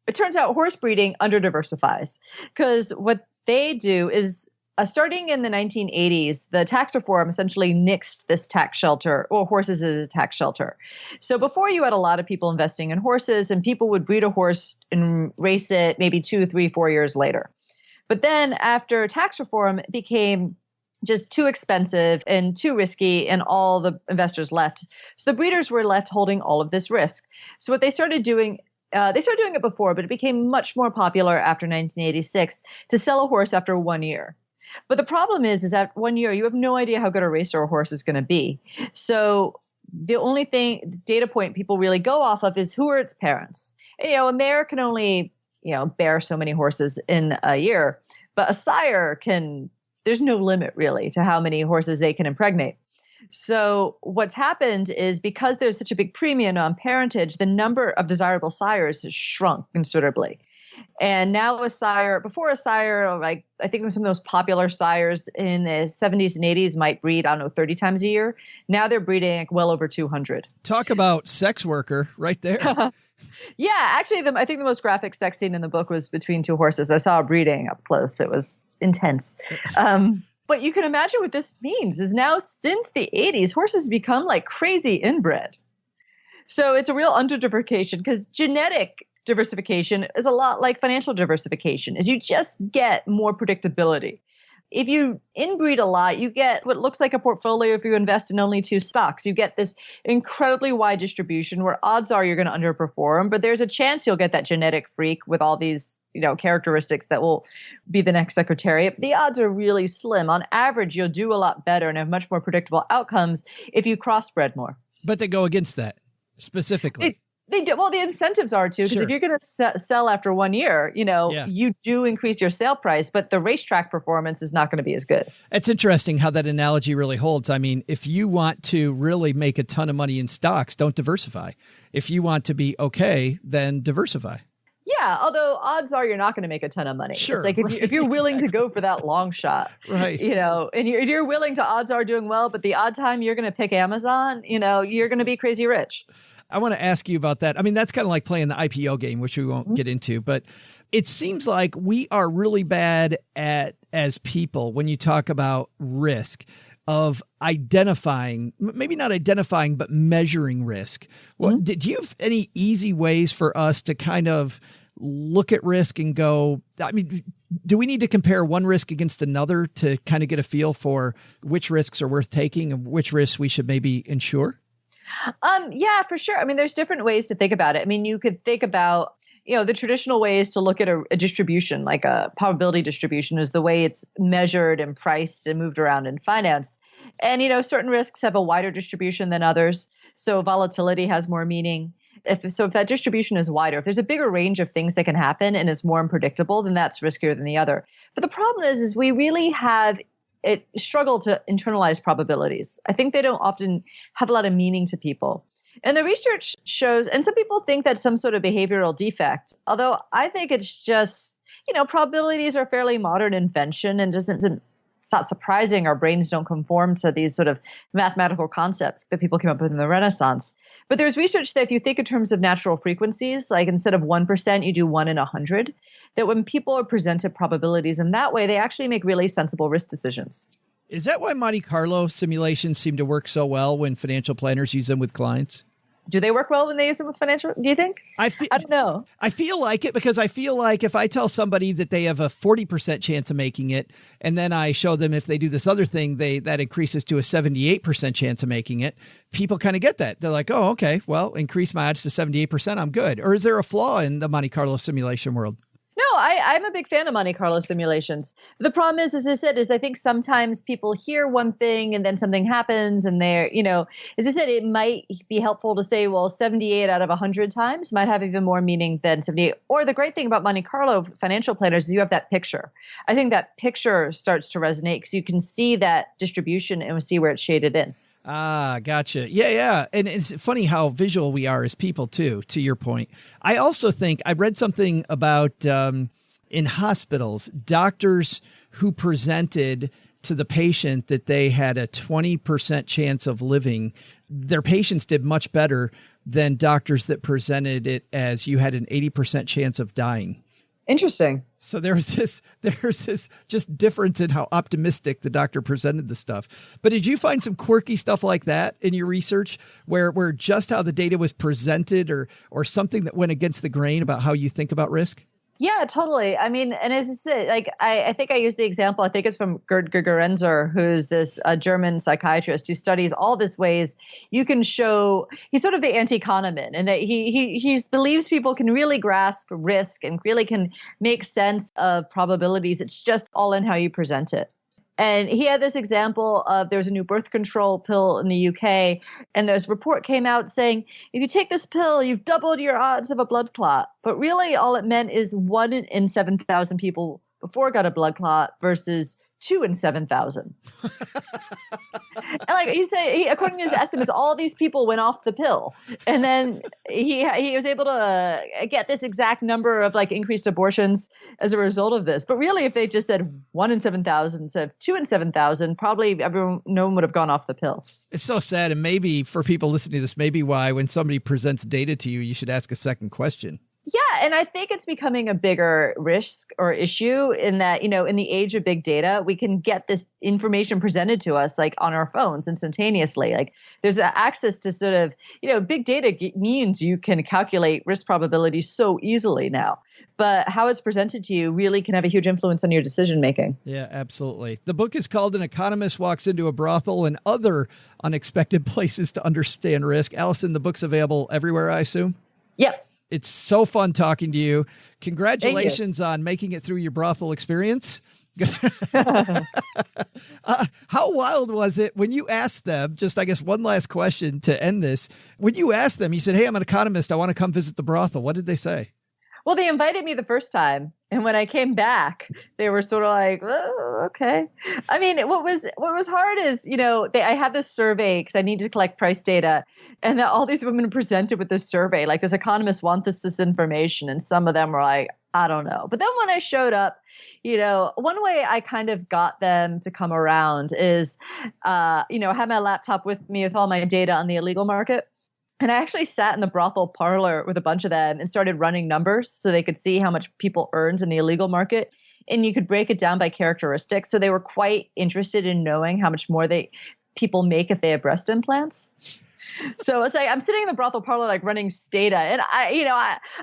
it turns out horse breeding under diversifies, because what they do is starting in the 1980s, the tax reform essentially nixed this tax shelter, or horses as a tax shelter. So before, you had a lot of people investing in horses, and people would breed a horse and race it maybe 2, 3, 4 years later. But then after tax reform, it became just too expensive and too risky, and all the investors left. So the breeders were left holding all of this risk. So what they started doing, they started doing it before, but it became much more popular after 1986 to sell a horse after 1 year. But the problem is that 1 year, you have no idea how good a racer a horse is going to be. So the only data point people really go off of is who are its parents. A mare can only, bear so many horses in a year, but a sire there's no limit really to how many horses they can impregnate. So what's happened is because there's such a big premium on parentage, the number of desirable sires has shrunk considerably. And now before a sire, like I think some of those popular sires in the 70s and 80s might breed, I don't know, 30 times a year. Now they're breeding like well over 200. Talk about sex worker right there. Yeah, actually, I think the most graphic sex scene in the book was between two horses. I saw a breeding up close. It was intense. But you can imagine what this means is now since the 80s, horses become like crazy inbred. So it's a real underdiversification because genetic diversification is a lot like financial diversification, is you just get more predictability. If you inbreed a lot, you get what looks like a portfolio if you invest in only 2 stocks. You get this incredibly wide distribution where odds are you're going to underperform, but there's a chance you'll get that genetic freak with all these characteristics that will be the next secretariat. The odds are really slim. On average, you'll do a lot better and have much more predictable outcomes if you crossbred more. But they go against that specifically. They do. Well, the incentives are too, because Sure. if you're going to sell after 1 year, you do increase your sale price, but the racetrack performance is not going to be as good. It's interesting how that analogy really holds. I mean, if you want to really make a ton of money in stocks, don't diversify. If you want to be okay, then diversify. Yeah, although odds are you're not going to make a ton of money. Sure, It's like if you're willing to go for that long shot, Right. And you're willing to odds are doing well, but the odd time you're going to pick Amazon, you're going to be crazy rich. I want to ask you about that. I mean, that's kind of like playing the IPO game, which we won't get into, but it seems like we are really bad at, as people, when you talk about risk, of identifying, maybe not identifying, but measuring risk. Well, do you have any easy ways for us to kind of look at risk and go, I mean, do we need to compare one risk against another to kind of get a feel for which risks are worth taking and which risks we should maybe insure? Yeah, for sure. I mean, there's different ways to think about it. I mean, you could think about, the traditional ways to look at a distribution, like a probability distribution is the way it's measured and priced and moved around in finance. And, certain risks have a wider distribution than others. So volatility has more meaning. If that distribution is wider, if there's a bigger range of things that can happen and it's more unpredictable, then that's riskier than the other. But the problem is we really have struggle to internalize probabilities. I think they don't often have a lot of meaning to people. And the research shows, and some people think that's some sort of behavioral defect, although I think it's just, probabilities are fairly modern invention and it's not surprising our brains don't conform to these sort of mathematical concepts that people came up with in the Renaissance. But there's research that if you think in terms of natural frequencies, like instead of 1%, you do 1 in 100, that when people are presented probabilities in that way, they actually make really sensible risk decisions. Is that why Monte Carlo simulations seem to work so well when financial planners use them with clients? Do they work well when they use them with financial? Do you think? I don't know. I feel like it because I feel like if I tell somebody that they have a 40% chance of making it, and then I show them if they do this other thing, that increases to a 78% chance of making it, people kind of get that. They're like, oh, okay, well, increase my odds to 78%, I'm good. Or is there a flaw in the Monte Carlo simulation world? No, I'm a big fan of Monte Carlo simulations. The problem is, as I said, I think sometimes people hear one thing and then something happens and they're, as I said, it might be helpful to say, well, 78 out of 100 times might have even more meaning than 78. Or the great thing about Monte Carlo financial planners is you have that picture. I think that picture starts to resonate because you can see that distribution and see where it's shaded in. Ah, gotcha. Yeah. And it's funny how visual we are as people too, to your point. I also think I read something about in hospitals, doctors who presented to the patient that they had a 20% chance of living, their patients did much better than doctors that presented it as you had an 80% chance of dying. Interesting. So there's this just difference in how optimistic the doctor presented the stuff. But did you find some quirky stuff like that in your research where just how the data was presented or something that went against the grain about how you think about risk? Yeah, totally. I mean, and as I said, I think I used the example, I think it's from Gerd Gigerenzer, who's this German psychiatrist who studies all these ways you can show, he's sort of the anti-Kahneman, and that he believes people can really grasp risk and really can make sense of probabilities. It's just all in how you present it. And he had this example of there's a new birth control pill in the UK, and this report came out saying, if you take this pill, you've doubled your odds of a blood clot. But really all it meant is 1 in 7,000 people before got a blood clot versus 2 in 7,000. And like he said, according to his estimates, all these people went off the pill, and then he was able to get this exact number of like increased abortions as a result of this. But really, if they just said 1 in 7,000 instead of 2 in 7,000, probably no one would have gone off the pill. It's so sad, and maybe for people listening to this, maybe why when somebody presents data to you, you should ask a second question. Yeah, and I think it's becoming a bigger risk or issue in that, in the age of big data, we can get this information presented to us like on our phones instantaneously. Like there's access to sort of, big data means you can calculate risk probability so easily now. But how it's presented to you really can have a huge influence on your decision making. Yeah, absolutely. The book is called An Economist Walks into a Brothel and Other Unexpected Places to Understand Risk. Allison, the book's available everywhere, I assume? Yep. It's so fun talking to you. Congratulations on making it through your brothel experience. How wild was it when you asked them, just I guess one last question to end this. When you asked them, you said, hey, I'm an economist. I want to come visit the brothel. What did they say? Well, they invited me the first time. And when I came back, they were sort of like, oh, okay. I mean, what was hard is, I had this survey because I needed to collect price data. And all these women presented with this survey, like this economist wants this information. And some of them were like, I don't know. But then when I showed up, one way I kind of got them to come around is, I had my laptop with me with all my data on the illegal market. And I actually sat in the brothel parlor with a bunch of them and started running numbers so they could see how much people earned in the illegal market. And you could break it down by characteristics. So they were quite interested in knowing how much more people make if they have breast implants. So it's like I'm sitting in the brothel parlor, like running data, and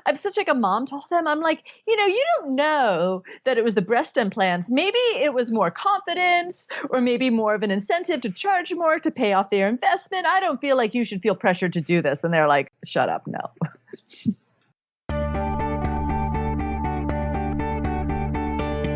I'm such like a mom told them, I'm like, you don't know that it was the breast implants. Maybe it was more confidence, or maybe more of an incentive to charge more to pay off their investment. I don't feel like you should feel pressured to do this. And they're like, shut up, no.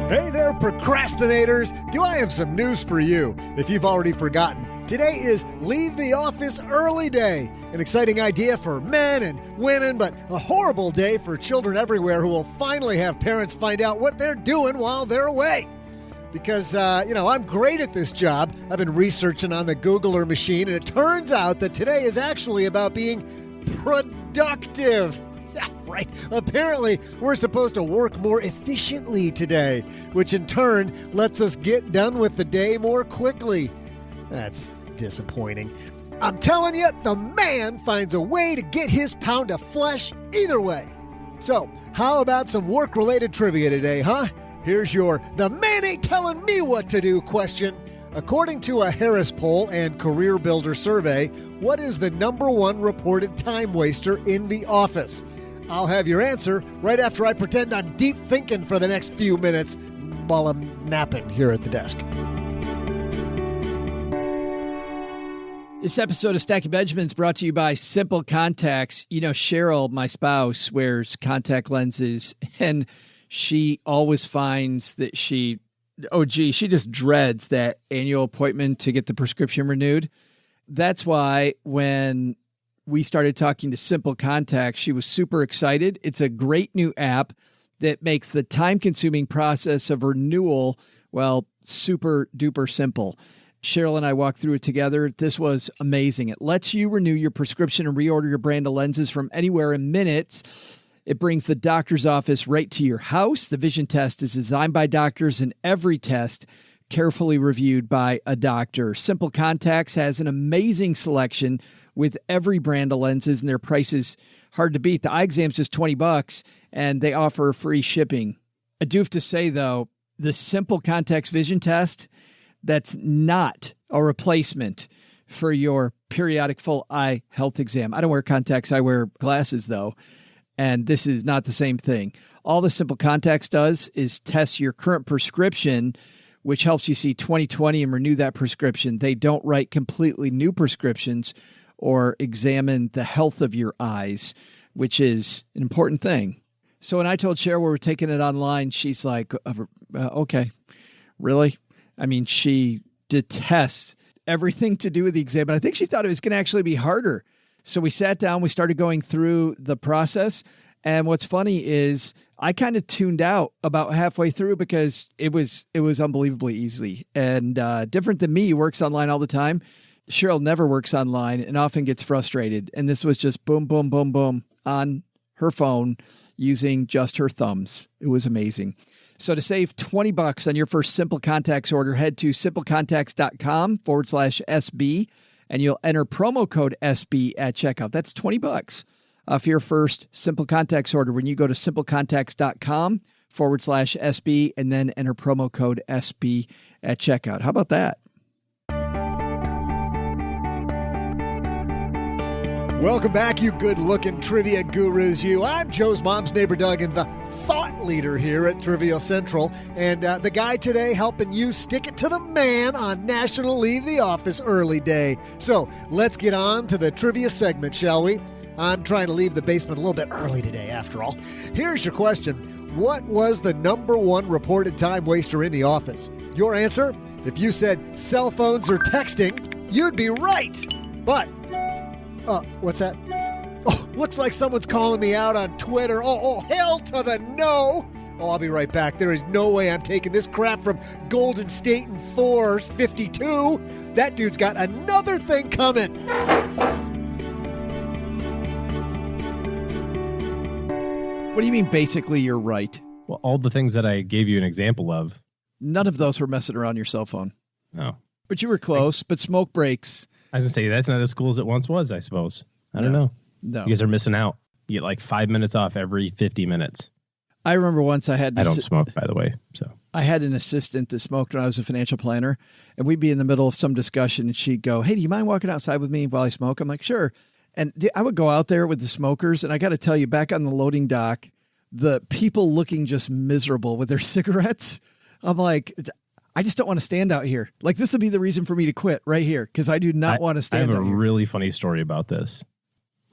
Hey there, procrastinators. Do I have some news for you? If you've already forgotten, today is Leave the Office Early Day. An exciting idea for men and women, but a horrible day for children everywhere who will finally have parents find out what they're doing while they're away. Because, I'm great at this job. I've been researching on the Googler machine, and it turns out that today is actually about being productive. Yeah, right. Apparently, we're supposed to work more efficiently today, which in turn lets us get done with the day more quickly. That's disappointing. I'm telling you, the man finds a way to get his pound of flesh either way. So, how about some work-related trivia today, huh? Here's your "the man ain't telling me what to do" question. According to a Harris poll and Career Builder survey, what is the number one reported time waster in the office? I'll have your answer right after I pretend I'm deep thinking for the next few minutes while I'm napping here at the desk. This episode of Stacking Benjamins brought to you by Simple Contacts. Cheryl, my spouse, wears contact lenses, and she always finds that she just dreads that annual appointment to get the prescription renewed. That's why when we started talking to Simple Contacts, she was super excited. It's a great new app that makes the time-consuming process of renewal, super duper simple. Cheryl and I walked through it together. This was amazing. It lets you renew your prescription and reorder your brand of lenses from anywhere in minutes. It brings the doctor's office right to your house. The vision test is designed by doctors, and every test carefully reviewed by a doctor. Simple Contacts has an amazing selection with every brand of lenses, and their prices hard to beat. The eye exam's just $20, and they offer free shipping. I do have to say, though, the Simple Contacts vision test, that's not a replacement for your periodic full eye health exam. I don't wear contacts. I wear glasses, though, and this is not the same thing. All the Simple Contacts does is test your current prescription, which helps you see 20/20 and renew that prescription. They don't write completely new prescriptions or examine the health of your eyes, which is an important thing. So when I told Cheryl we were taking it online, she's like, okay, really? I mean, she detests everything to do with the exam, but I think she thought it was going to actually be harder. So we sat down, we started going through the process. And what's funny is I kind of tuned out about halfway through because it was unbelievably easy and different than me. He works online all the time. Cheryl never works online and often gets frustrated. And this was just boom, boom, boom, boom on her phone using just her thumbs. It was amazing. So to save $20 on your first Simple Contacts order, head to simplecontacts.com/SB and you'll enter promo code SB at checkout. That's $20 for your first Simple Contacts order when you go to simplecontacts.com/SB and then enter promo code SB at checkout. How about that? Welcome back, you good-looking trivia gurus, you. I'm Joe's mom's neighbor, Doug, and the thought leader here at Trivia Central. And the guy today helping you stick it to the man on National Leave the Office Early Day. So let's get on to the trivia segment, shall we? I'm trying to leave the basement a little bit early today, after all. Here's your question. What was the number one reported time waster in the office? Your answer? If you said cell phones or texting, you'd be right. But what's that? Oh, looks like someone's calling me out on Twitter. Oh, hell to the no. Oh, I'll be right back. There is no way I'm taking this crap from Golden State and Thor's 52. That dude's got another thing coming. What do you mean, basically, you're right? Well, all the things that I gave you an example of. None of those were messing around your cell phone. No. But you were close, but smoke breaks. I was going to say, that's not as cool as it once was, I suppose. I don't know. No. You guys are missing out. You get like 5 minutes off every 50 minutes. I remember once I had... I don't smoke, by the way. So I had an assistant that smoked when I was a financial planner, and we'd be in the middle of some discussion, and she'd go, hey, do you mind walking outside with me while I smoke? I'm like, sure. And I would go out there with the smokers, and I got to tell you, back on the loading dock, the people looking just miserable with their cigarettes, I'm like... I just don't want to stand out here. Like, this would be the reason for me to quit right here, because I do not want to stand out here. I have a really funny story about this.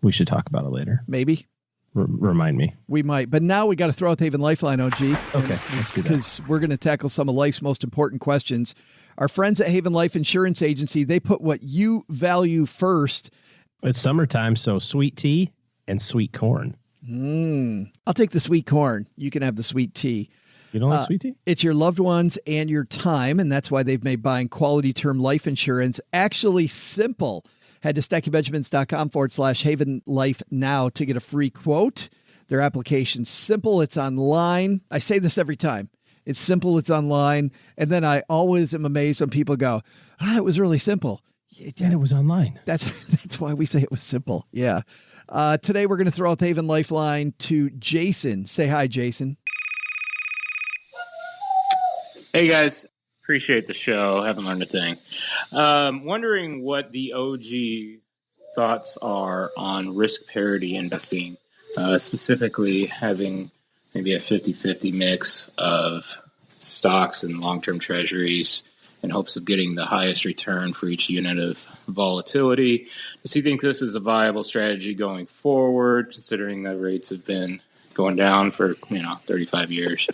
We should talk about it later. Maybe. Remind me. We might. But now we got to throw out the Haven Lifeline, OG. Okay, let's do that. Because we're going to tackle some of life's most important questions. Our friends at Haven Life Insurance Agency, they put what you value first. It's summertime, so sweet tea and sweet corn. I'll take the sweet corn. You can have the sweet tea. You don't like sweet tea? It's your loved ones and your time, and that's why they've made buying quality term life insurance actually simple. Head to StackyBenjamins.com/Haven Life now to get a free quote. Their application's simple. It's online. I say this every time. It's simple. It's online. And then I always am amazed when people go, it was really simple. And it was online. That's why we say it was simple. Yeah. Today we're going to throw out the Haven Lifeline to Jason. Say hi, Jason. Hey guys, appreciate the show. Haven't learned a thing. Wondering what the OG thoughts are on risk parity investing, specifically having maybe a 50-50 mix of stocks and long-term treasuries in hopes of getting the highest return for each unit of volatility. Does he think this is a viable strategy going forward, considering that rates have been going down for 35 years?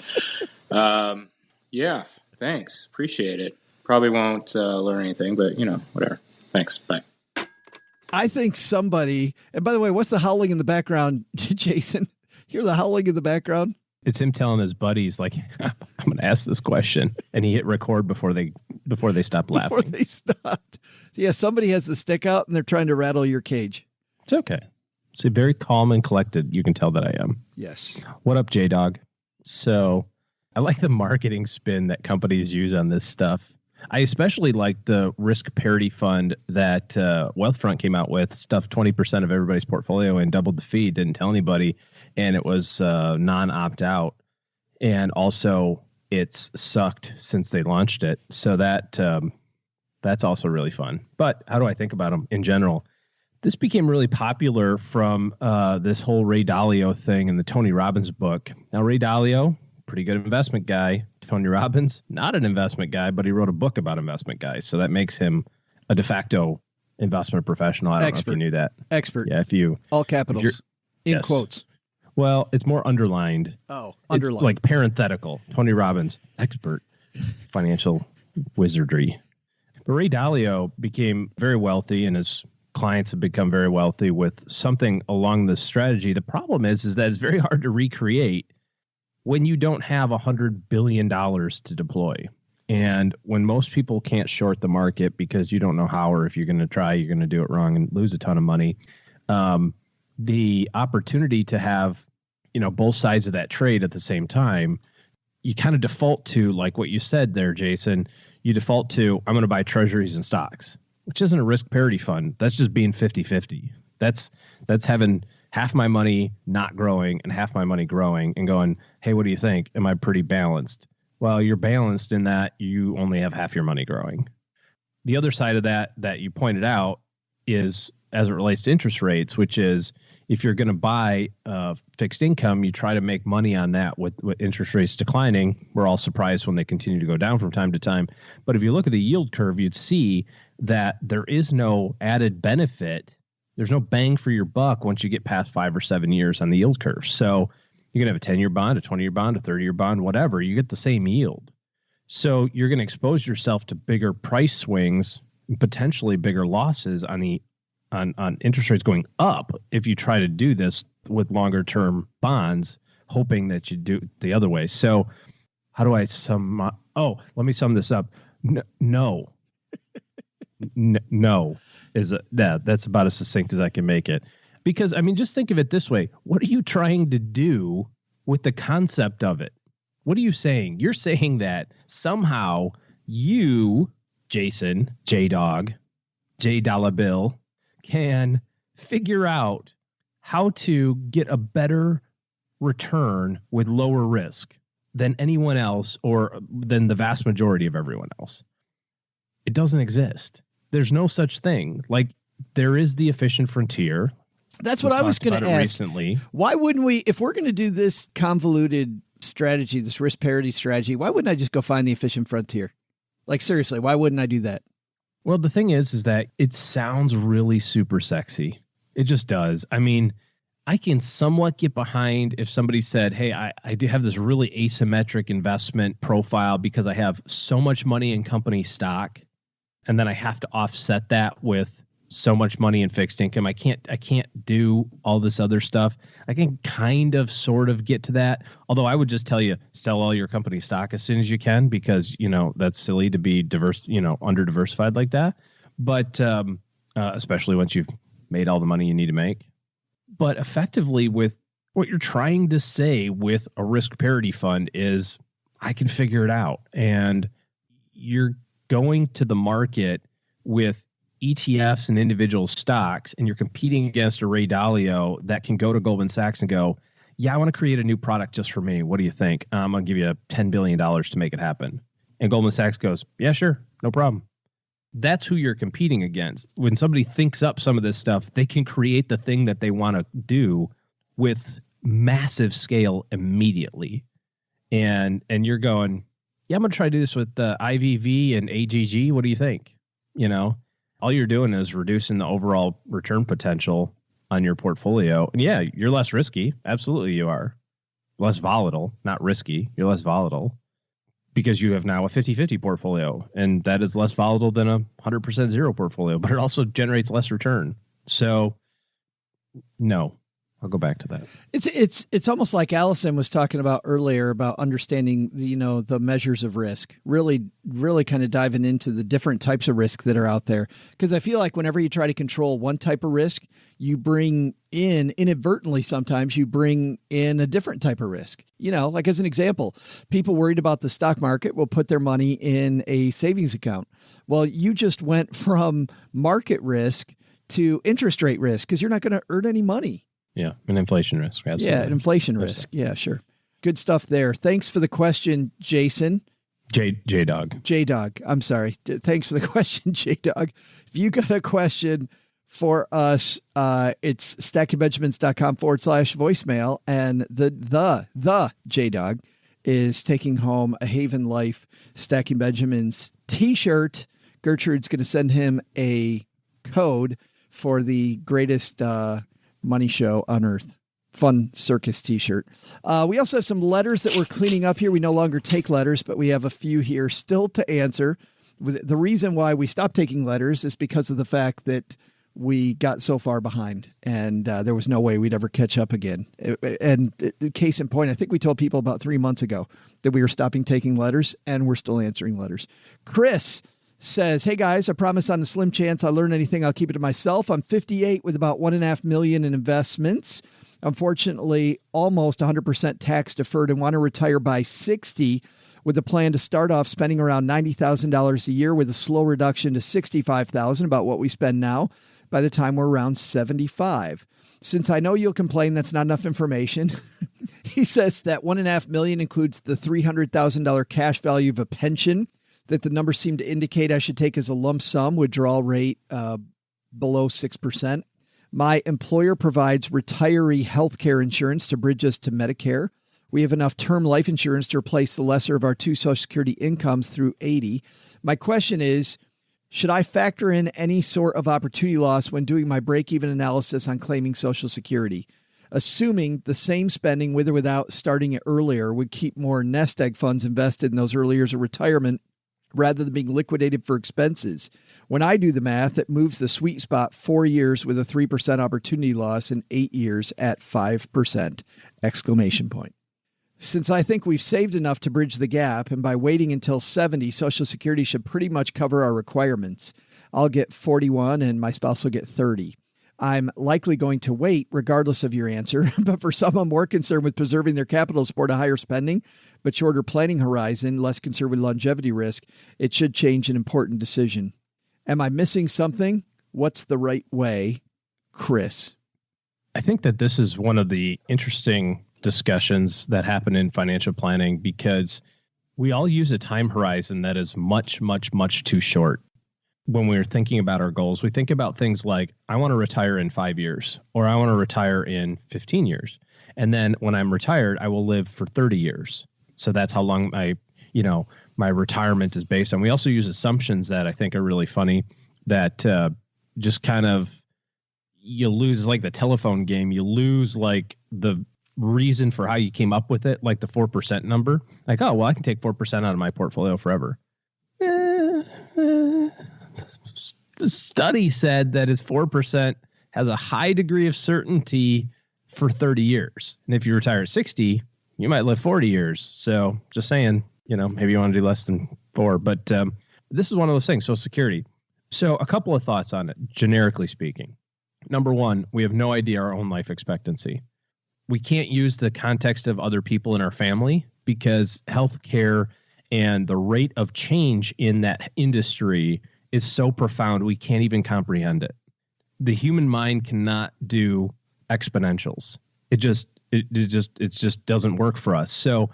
Yeah, thanks. Appreciate it. Probably won't learn anything, but, whatever. Thanks. Bye. I think somebody, and by the way, what's the howling in the background, Jason? Hear the howling in the background? It's him telling his buddies, like, I'm going to ask this question. And he hit record before they stopped laughing. Before they stopped. Yeah, somebody has the stick out and they're trying to rattle your cage. It's okay. See, very calm and collected. You can tell that I am. Yes. What up, J-Dog? So... I like the marketing spin that companies use on this stuff. I especially like the risk parity fund that Wealthfront came out with, stuffed 20% of everybody's portfolio and doubled the fee, didn't tell anybody, and it was non-opt-out. And also, it's sucked since they launched it. So that's also really fun. But how do I think about them in general? This became really popular from this whole Ray Dalio thing in the Tony Robbins book. Now, Ray Dalio... pretty good investment guy. Tony Robbins, not an investment guy, but he wrote a book about investment guys. So that makes him a de facto investment professional. I don't know if you knew that. Expert. Yeah, if you... all capitals. In quotes. Well, it's more underlined. Oh, underlined. It's like parenthetical. Tony Robbins, expert. Financial wizardry. But Ray Dalio became very wealthy and his clients have become very wealthy with something along this strategy. The problem is that it's very hard to recreate when you don't have $100 billion to deploy. And when most people can't short the market because you don't know how, or if you're going to try, you're going to do it wrong and lose a ton of money. The opportunity to have, both sides of that trade at the same time, you kind of default to, like what you said there, Jason, you default to, I'm going to buy treasuries and stocks, which isn't a risk parity fund. That's just being 50-50. That's having half my money not growing and half my money growing and going, hey, what do you think? Am I pretty balanced? Well, you're balanced in that you only have half your money growing. The other side of that you pointed out is as it relates to interest rates, which is if you're going to buy fixed income, you try to make money on that with interest rates declining. We're all surprised when they continue to go down from time to time. But if you look at the yield curve, you'd see that there is no added benefit. There's no bang for your buck once you get past 5 or 7 years on the yield curve. So you're going to have a 10-year bond, a 20-year bond, a 30-year bond, whatever. You get the same yield. So you're going to expose yourself to bigger price swings, potentially bigger losses on interest rates going up if you try to do this with longer-term bonds, hoping that you do the other way. So how do I sum? Let me sum this up. No. No is that's about as succinct as I can make it. Because, just think of it this way. What are you trying to do with the concept of it? What are you saying? You're saying that somehow you, Jason, J-Dog, J-Dollar Bill, can figure out how to get a better return with lower risk than anyone else or than the vast majority of everyone else. It doesn't exist. There's no such thing. Like, there is the efficient frontier. That's what I was going to ask. Recently. Why wouldn't we, if we're going to do this convoluted strategy, this risk parity strategy, why wouldn't I just go find the efficient frontier? Like, seriously, why wouldn't I do that? Well, the thing is that it sounds really super sexy. It just does. I can somewhat get behind if somebody said, hey, I do have this really asymmetric investment profile because I have so much money in company stock, and then I have to offset that with so much money in fixed income. I can't do all this other stuff. I can kind of sort of get to that. Although I would just tell you, sell all your company stock as soon as you can, because, that's silly to be diverse, under diversified like that. But especially once you've made all the money you need to make. But effectively, with what you're trying to say with a risk parity fund is, I can figure it out. And you're going to the market with ETFs and individual stocks, and you're competing against a Ray Dalio that can go to Goldman Sachs and go, yeah, I want to create a new product just for me. What do you think? I'm going to give you $10 billion to make it happen. And Goldman Sachs goes, yeah, sure. No problem. That's who you're competing against. When somebody thinks up some of this stuff, they can create the thing that they want to do with massive scale immediately. And you're going, yeah, I'm going to try to do this with the IVV and AGG. What do you think? All you're doing is reducing the overall return potential on your portfolio. And yeah, you're less risky. Absolutely you are. Less volatile, not risky. You're less volatile because you have now a 50-50 portfolio, and that is less volatile than a 100% zero portfolio, but it also generates less return. So no, I'll go back to that. It's almost like Allison was talking about earlier about understanding the measures of risk, really kind of diving into the different types of risk that are out there. Because I feel like whenever you try to control one type of risk, you bring in inadvertently, sometimes you bring in a different type of risk. Like as an example, people worried about the stock market will put their money in a savings account. Well, you just went from market risk to interest rate risk because you're not going to earn any money. Yeah, an inflation risk. Absolutely. Yeah, an inflation risk. Yeah, sure. Good stuff there. Thanks for the question, Jason. J-Dog. J-Dog. I'm sorry. Thanks for the question, J-Dog. If you got a question for us, it's stackingbenjamins.com/voicemail. And the J-Dog is taking home a Haven Life Stacking Benjamins t-shirt. Gertrude's going to send him a code for the greatest money show on earth. Fun circus t-shirt. We also have some letters that we're cleaning up here. We no longer take letters, but we have a few here still to answer. The reason why we stopped taking letters is because of the fact that we got so far behind, and there was no way we'd ever catch up again. And case in point, I think we told people about 3 months ago that we were stopping taking letters, and we're still answering letters. Chris says, hey guys, I promise on the slim chance I learn anything, I'll keep it to myself. I'm 58 with about $1.5 million in investments. Unfortunately, almost 100% tax deferred and want to retire by 60 with a plan to start off spending around $90,000 a year with a slow reduction to $65,000, about what we spend now, by the time we're around 75. Since I know you'll complain that's not enough information, he says that $1.5 million includes the $300,000 cash value of a pension that the numbers seem to indicate I should take as a lump sum, withdrawal rate below 6%. My employer provides retiree health care insurance to bridge us to Medicare. We have enough term life insurance to replace the lesser of our two Social Security incomes through 80. My question is, should I factor in any sort of opportunity loss when doing my break-even analysis on claiming Social Security? Assuming the same spending with or without starting it earlier would keep more nest egg funds invested in those early years of retirement rather than being liquidated for expenses. When I do the math, it moves the sweet spot 4 years with a 3% opportunity loss and 8 years at 5%! Exclamation point. Since I think we've saved enough to bridge the gap, and by waiting until 70, Social Security should pretty much cover our requirements. I'll get 41 and my spouse will get 30. I'm likely going to wait regardless of your answer, but for someone more concerned with preserving their capital to support a higher spending, but shorter planning horizon, less concerned with longevity risk, it should change an important decision. Am I missing something? What's the right way? Chris. I think that this is one of the interesting discussions that happen in financial planning because we all use a time horizon that is much, much, much too short. When we're thinking about our goals, we think about things like, I want to retire in 5 years, or I want to retire in 15 years. And then when I'm retired, I will live for 30 years. So that's how long my retirement is based on. We also use assumptions that I think are really funny that just kind of, you lose like the telephone game. You lose like the reason for how you came up with it, like the 4% number. Like, oh, well, I can take 4% out of my portfolio forever. The study said that his 4% has a high degree of certainty for 30 years. And if you retire at 60, you might live 40 years. So just saying, maybe you want to do less than 4. But this is one of those things, Social Security. So a couple of thoughts on it, generically speaking. Number one, we have no idea our own life expectancy. We can't use the context of other people in our family because healthcare and the rate of change in that industry is so profound we can't even comprehend it. The human mind cannot do exponentials. It just doesn't work for us. So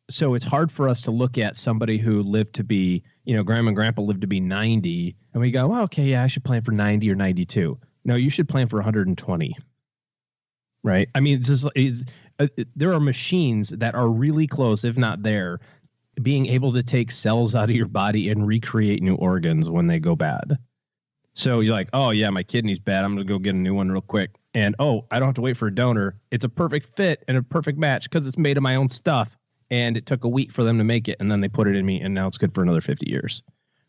it's hard for us to look at somebody who lived to be, grandma and grandpa lived to be 90, and we go, well, okay, yeah, I should plan for 90 or 92. No, you should plan for 120. Right? I mean, there are machines that are really close, if not there, being able to take cells out of your body and recreate new organs when they go bad. So you're like, oh yeah, my kidney's bad. I'm going to go get a new one real quick. And oh, I don't have to wait for a donor. It's a perfect fit and a perfect match because it's made of my own stuff. And it took a week for them to make it. And then they put it in me. And now it's good for another 50 years.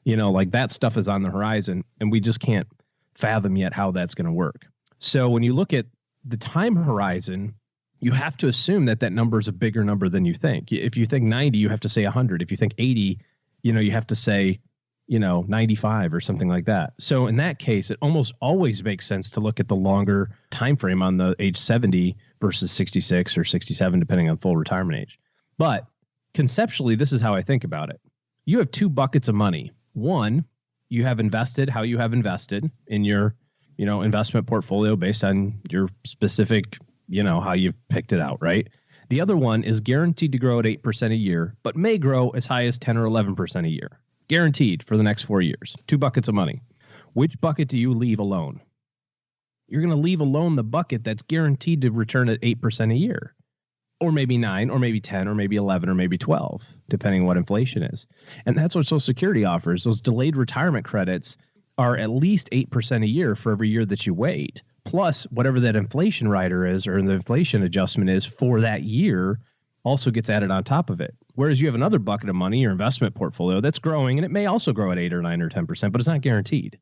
Like that stuff is on the horizon and we just can't fathom yet how that's going to work. So when you look at the time horizon, you have to assume that number is a bigger number than you think. If you think 90, you have to say 100. If you think 80, you have to say, 95 or something like that. So in that case, it almost always makes sense to look at the longer time frame on the age 70 versus 66 or 67, depending on full retirement age. But conceptually, this is how I think about it. You have 2 buckets of money. One, you have invested how you have invested in your, investment portfolio based on your specific how you've picked it out, right? The other one is guaranteed to grow at 8% a year, but may grow as high as 10 or 11% a year. Guaranteed for the next 4 years. 2 buckets of money. Which bucket do you leave alone? You're going to leave alone the bucket that's guaranteed to return at 8% a year. Or maybe 9, or maybe 10, or maybe 11, or maybe 12, depending on what inflation is. And that's what Social Security offers. Those delayed retirement credits are at least 8% a year for every year that you wait. Plus, whatever that inflation rider is or the inflation adjustment is for that year also gets added on top of it. Whereas you have another bucket of money, your investment portfolio, that's growing, and it may also grow at 8 or 9 or 10%, but it's not guaranteed.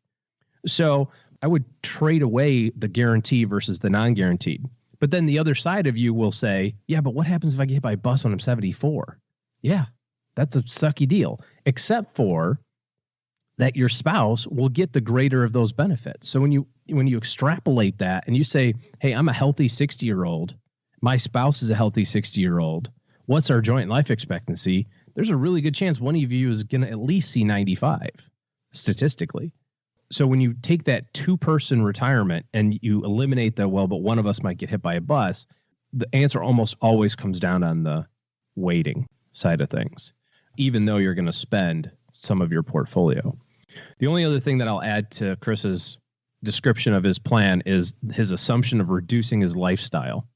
So I would trade away the guarantee versus the non-guaranteed. But then the other side of you will say, yeah, but what happens if I get hit by a bus when I'm 74? Yeah, that's a sucky deal, except for that your spouse will get the greater of those benefits. So when you extrapolate that and you say, hey, I'm a healthy 60-year-old, my spouse is a healthy 60-year-old, what's our joint life expectancy? There's a really good chance one of you is going to at least see 95 statistically. So when you take that 2-person retirement and you eliminate the, well, but one of us might get hit by a bus, the answer almost always comes down on the waiting side of things, even though you're going to spend some of your portfolio. The only other thing that I'll add to Chris's description of his plan is his assumption of reducing his lifestyle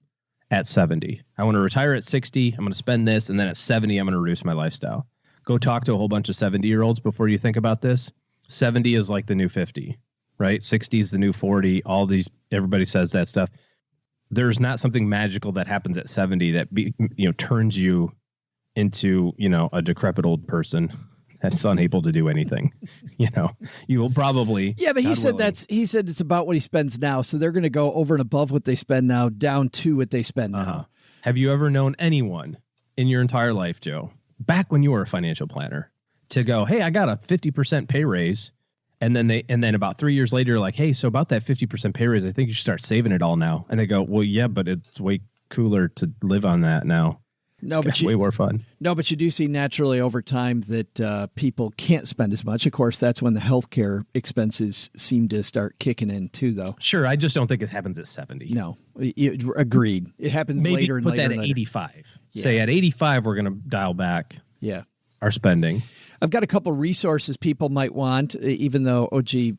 at 70. I want to retire at 60. I'm going to spend this. And then at 70, I'm going to reduce my lifestyle. Go talk to a whole bunch of 70-year-olds before you think about this. 70 is like the new 50, right? 60 is the new 40. All these, everybody says that stuff. There's not something magical that happens at 70 that turns you into, a decrepit old person that's unable to do anything. You will probably. Yeah, but he said it's about what he spends now. So they're going to go over and above what they spend now, down to what they spend now. Have you ever known anyone in your entire life, Joe, back when you were a financial planner, to go, hey, I got a 50% pay raise. And then about 3 years later, like, hey, so about that 50% pay raise, I think you should start saving it all now. And they go, well, yeah, but it's way cooler to live on that now. No, but way more fun. No, but you do see naturally over time that people can't spend as much. Of course, that's when the healthcare expenses seem to start kicking in too, though. Sure, I just don't think it happens at 70. No, agreed. It happens later and later. Maybe put that at 85. Yeah. Say at 85, we're going to dial back. Yeah. Our spending. I've got a couple resources people might want, even though,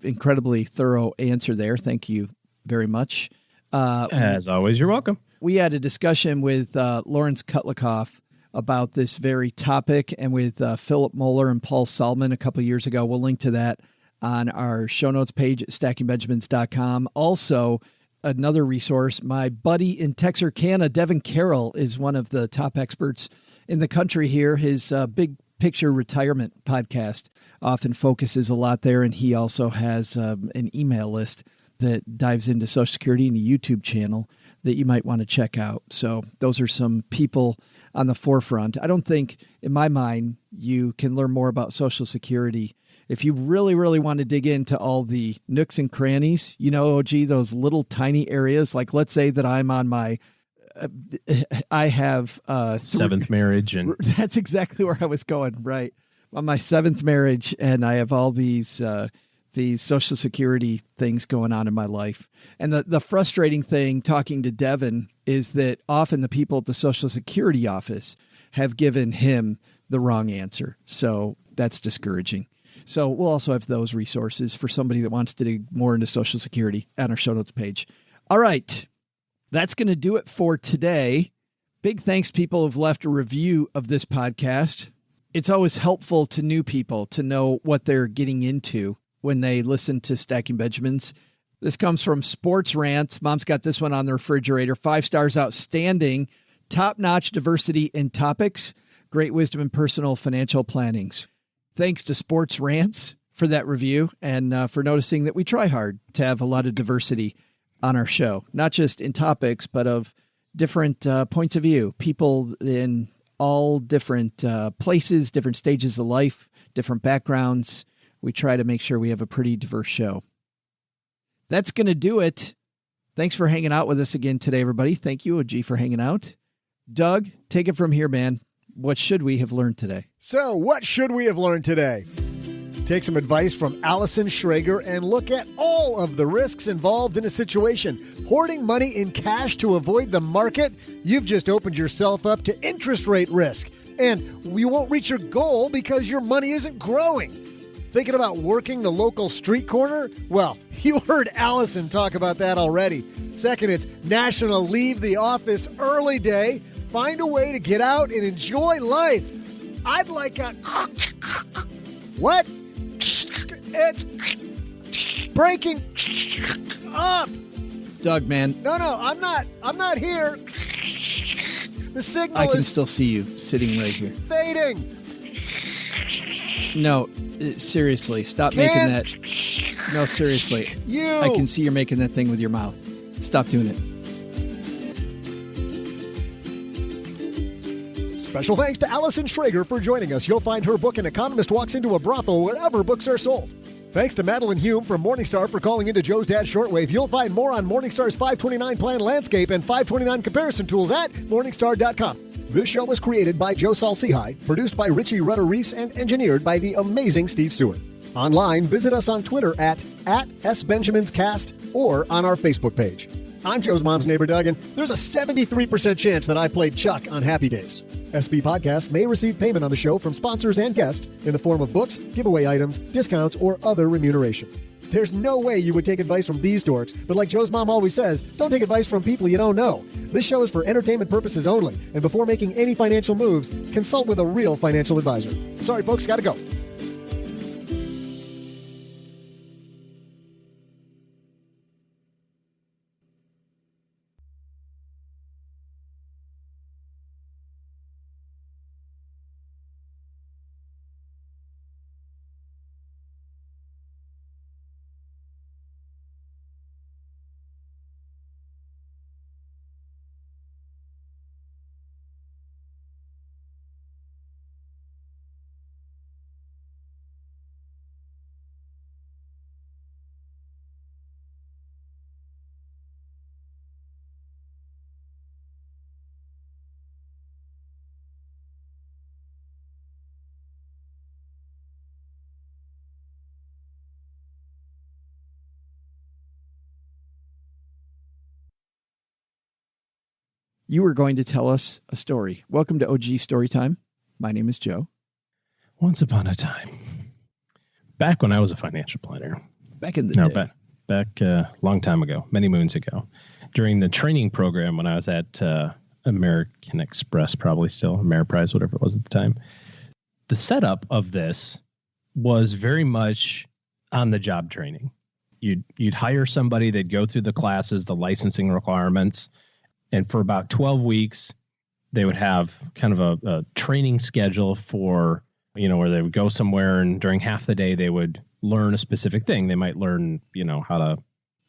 incredibly thorough answer there. Thank you very much. As always, you're welcome. We had a discussion with Lawrence Kutlikoff about this very topic and with Philip Moeller and Paul Solomon a couple of years ago. We'll link to that on our show notes page at stackingbenjamins.com. Also, another resource, my buddy in Texarkana, Devin Carroll, is one of the top experts in the country here. His Big Picture Retirement podcast often focuses a lot there, and he also has an email list that dives into Social Security and a YouTube channel that you might want to check out. So those are some people on the forefront. I don't think, in my mind, you can learn more about Social Security if you really, really want to dig into all the nooks and crannies, those little tiny areas. Like, let's say that I'm on my I have seventh marriage, and that's exactly where I was going. Right. On my seventh marriage, and I have all these Social Security things going on in my life. And the frustrating thing talking to Devin is that often the people at the Social Security office have given him the wrong answer. So that's discouraging. So we'll also have those resources for somebody that wants to dig more into Social Security on our show notes page. All right. That's going to do it for today. Big thanks, people who've left a review of this podcast. It's always helpful to new people to know what they're getting into when they listen to Stacking Benjamins. This comes from Sports Rants. Mom's got this one on the refrigerator. 5 stars, outstanding, top-notch diversity in topics, great wisdom in personal financial plannings. Thanks to Sports Rants for that review and for noticing that we try hard to have a lot of diversity on our show, not just in topics, but of different points of view, people in all different places, different stages of life, different backgrounds. We try to make sure we have a pretty diverse show. That's going to do it. Thanks for hanging out with us again today, everybody. Thank you, OG, for hanging out. Doug, take it from here, man. What should we have learned today? So, what should we have learned today? Take some advice from Allison Schrager and look at all of the risks involved in a situation. Hoarding money in cash to avoid the market? You've just opened yourself up to interest rate risk. And you won't reach your goal because your money isn't growing. Thinking about working the local street corner? Well, you heard Allison talk about that already. Second, it's National Leave the Office Early Day. Find a way to get out and enjoy life. I'd like a... What? It's breaking up. Doug, man. No, I'm not here. The signal I can still see you sitting right here. Fading. No, seriously, stop making that. No, seriously. I can see you're making that thing with your mouth. Stop doing it. Special thanks to Allison Schrager for joining us. You'll find her book, An Economist Walks into a Brothel, wherever books are sold. Thanks to Madeline Hume from Morningstar for calling into Joe's Dad Shortwave. You'll find more on Morningstar's 529 plan landscape and 529 comparison tools at Morningstar.com. This show was created by Joe Saul-Sehy, produced by Richie Rutter-Reese, and engineered by the amazing Steve Stewart. Online, visit us on Twitter at @SBenjaminsCast or on our Facebook page. I'm Joe's mom's neighbor, Doug, and there's a 73% chance that I played Chuck on Happy Days. SB Podcasts may receive payment on the show from sponsors and guests in the form of books, giveaway items, discounts, or other remuneration. There's no way you would take advice from these dorks, but like Joe's mom always says, don't take advice from people you don't know. This show is for entertainment purposes only, and before making any financial moves, consult with a real financial advisor. Sorry, folks, gotta go. You were going to tell us a story. Welcome to OG Storytime. My name is Joe. Once upon a time, back when I was a financial planner. Back in the day. Back a long time ago, many moons ago, during the training program when I was at American Express, probably still, Ameriprise, whatever it was at the time. The setup of this was very much on-the-job training. You'd hire somebody, they'd go through the classes, the licensing requirements, and for about 12 weeks, they would have kind of a training schedule for, where they would go somewhere and during half the day, they would learn a specific thing. They might learn, how to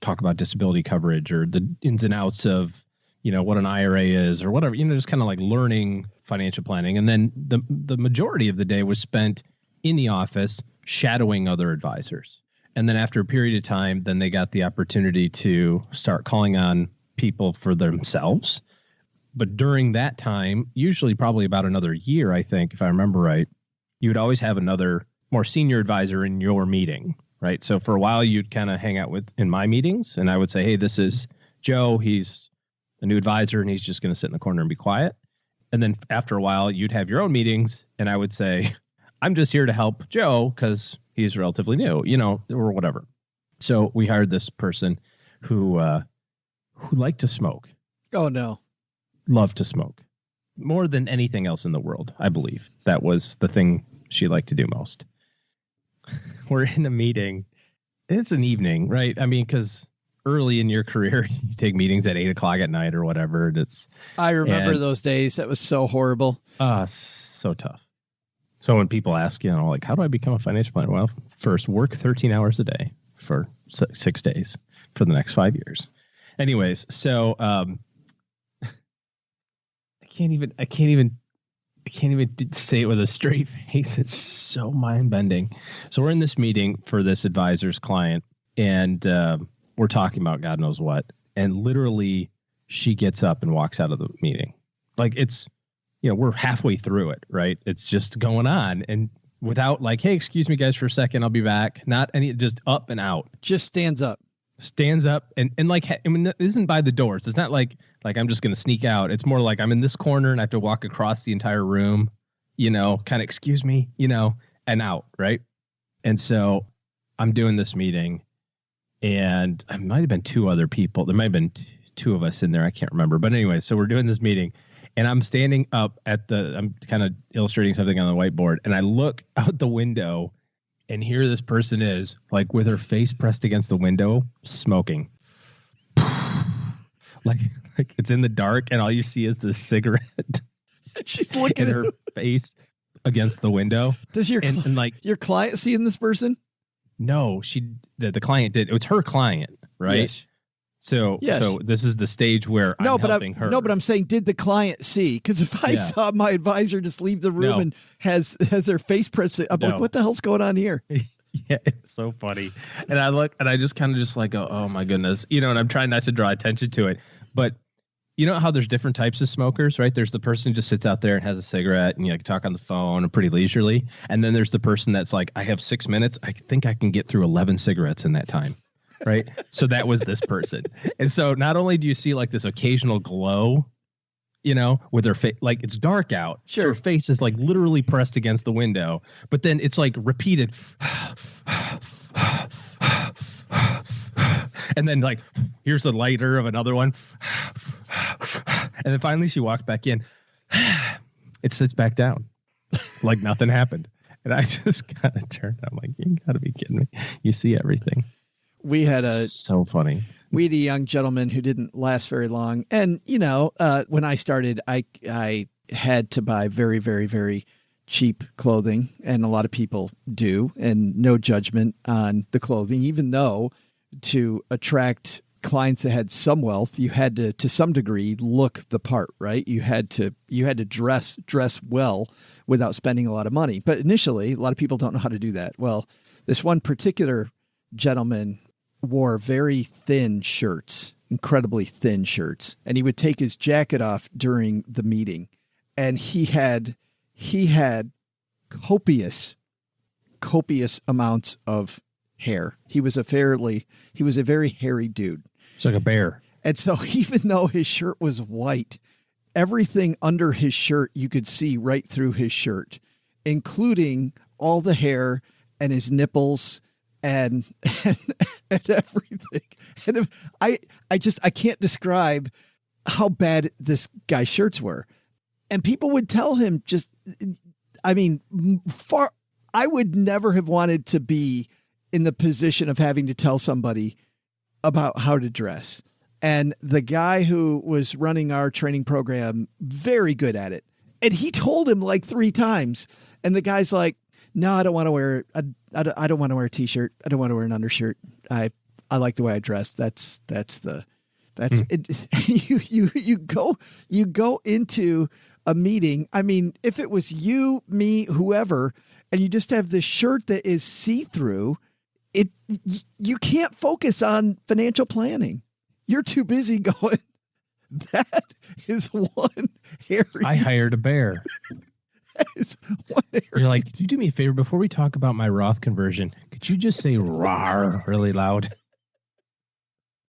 talk about disability coverage or the ins and outs of, what an IRA is or whatever, just kind of like learning financial planning. And then the majority of the day was spent in the office shadowing other advisors. And then after a period of time, then they got the opportunity to start calling on people for themselves. But during that time, usually probably about another year, I think, if I remember right, you would always have another more senior advisor in your meeting, right? So for a while, you'd kind of hang out in my meetings, and I would say, hey, this is Joe. He's a new advisor, and he's just going to sit in the corner and be quiet. And then after a while, you'd have your own meetings, and I would say, I'm just here to help Joe because he's relatively new, or whatever. So we hired this person who liked to smoke. Oh, no. Loved to smoke. More than anything else in the world, I believe. That was the thing she liked to do most. We're in a meeting. It's an evening, right? I mean, because early in your career, you take meetings at 8:00 at night or whatever. I remember those days. That was so horrible. So tough. So when people ask, like, how do I become a financial planner? Well, first, work 13 hours a day for 6 days for the next 5 years. Anyways, so I can't even say it with a straight face. It's so mind-bending. So we're in this meeting for this advisor's client, and we're talking about God knows what. And literally, she gets up and walks out of the meeting. Like it's, we're halfway through it, right? It's just going on, and without like, hey, excuse me, guys, for a second, I'll be back. Not any, just up and out. Just stands up and like, I mean, it isn't by the doors. It's not like I'm just going to sneak out. It's more like I'm in this corner and I have to walk across the entire room, kind of excuse me, and out. Right. And so I'm doing this meeting, and I might've been two other people. There might've been two of us in there. I can't remember, but anyway, so we're doing this meeting, and I'm standing up I'm kind of illustrating something on the whiteboard, and I look out the window. And here this person is, like, with her face pressed against the window, smoking. like it's in the dark, and all you see is the cigarette. She's looking at her face, against the window. Does your and like your client seeing this person? No, the client did. It was her client, right? Yes. So this is the stage where I'm helping her. No, but I'm saying, did the client see? Because if I saw my advisor just leave the room and has their face pressed, I'm like, what the hell's going on here? Yeah, it's so funny. And I look and I just kind of just like, oh my goodness, and I'm trying not to draw attention to it. But you know how there's different types of smokers, right? There's the person who just sits out there and has a cigarette and you talk on the phone and pretty leisurely. And then there's the person that's like, I have 6 minutes. I think I can get through 11 cigarettes in that time. Right. So that was this person. And so not only do you see like this occasional glow, with their face, like it's dark out. Sure. So her face is like literally pressed against the window, but then it's like repeated. And then like, here's a lighter of another one. And then finally she walked back in. It sits back down like nothing happened. And I just kind of turned. I'm like, you gotta be kidding me. You see everything. We had so funny. We had a young gentleman who didn't last very long. And, when I started, I had to buy very, very, very cheap clothing. And a lot of people do. And no judgment on the clothing, even though to attract clients that had some wealth, you had to some degree, look the part, right? You had to dress well without spending a lot of money. But initially, a lot of people don't know how to do that. Well, this one particular gentleman wore very thin shirts, incredibly thin shirts. And he would take his jacket off during the meeting. And he had copious amounts of hair. He was a very hairy dude. It's like a bear. And so even though his shirt was white, everything under his shirt, you could see right through his shirt, including all the hair and his nipples and everything. And I can't describe how bad this guy's shirts were. And people would tell him I would never have wanted to be in the position of having to tell somebody about how to dress. And the guy who was running our training program, very good at it. And he told him like 3 times. And the guy's like, no, I don't want to wear, I don't want to wear a t-shirt. I don't want to wear an undershirt. I like the way I dress. That's it. You go into a meeting. I mean, if it was you, me, whoever, and you just have this shirt that is see-through, you can't focus on financial planning. You're too busy going, that is one hairy. I hired a bear. You're like, could you do me a favor before we talk about my Roth conversion? Could you just say "rawr" really loud?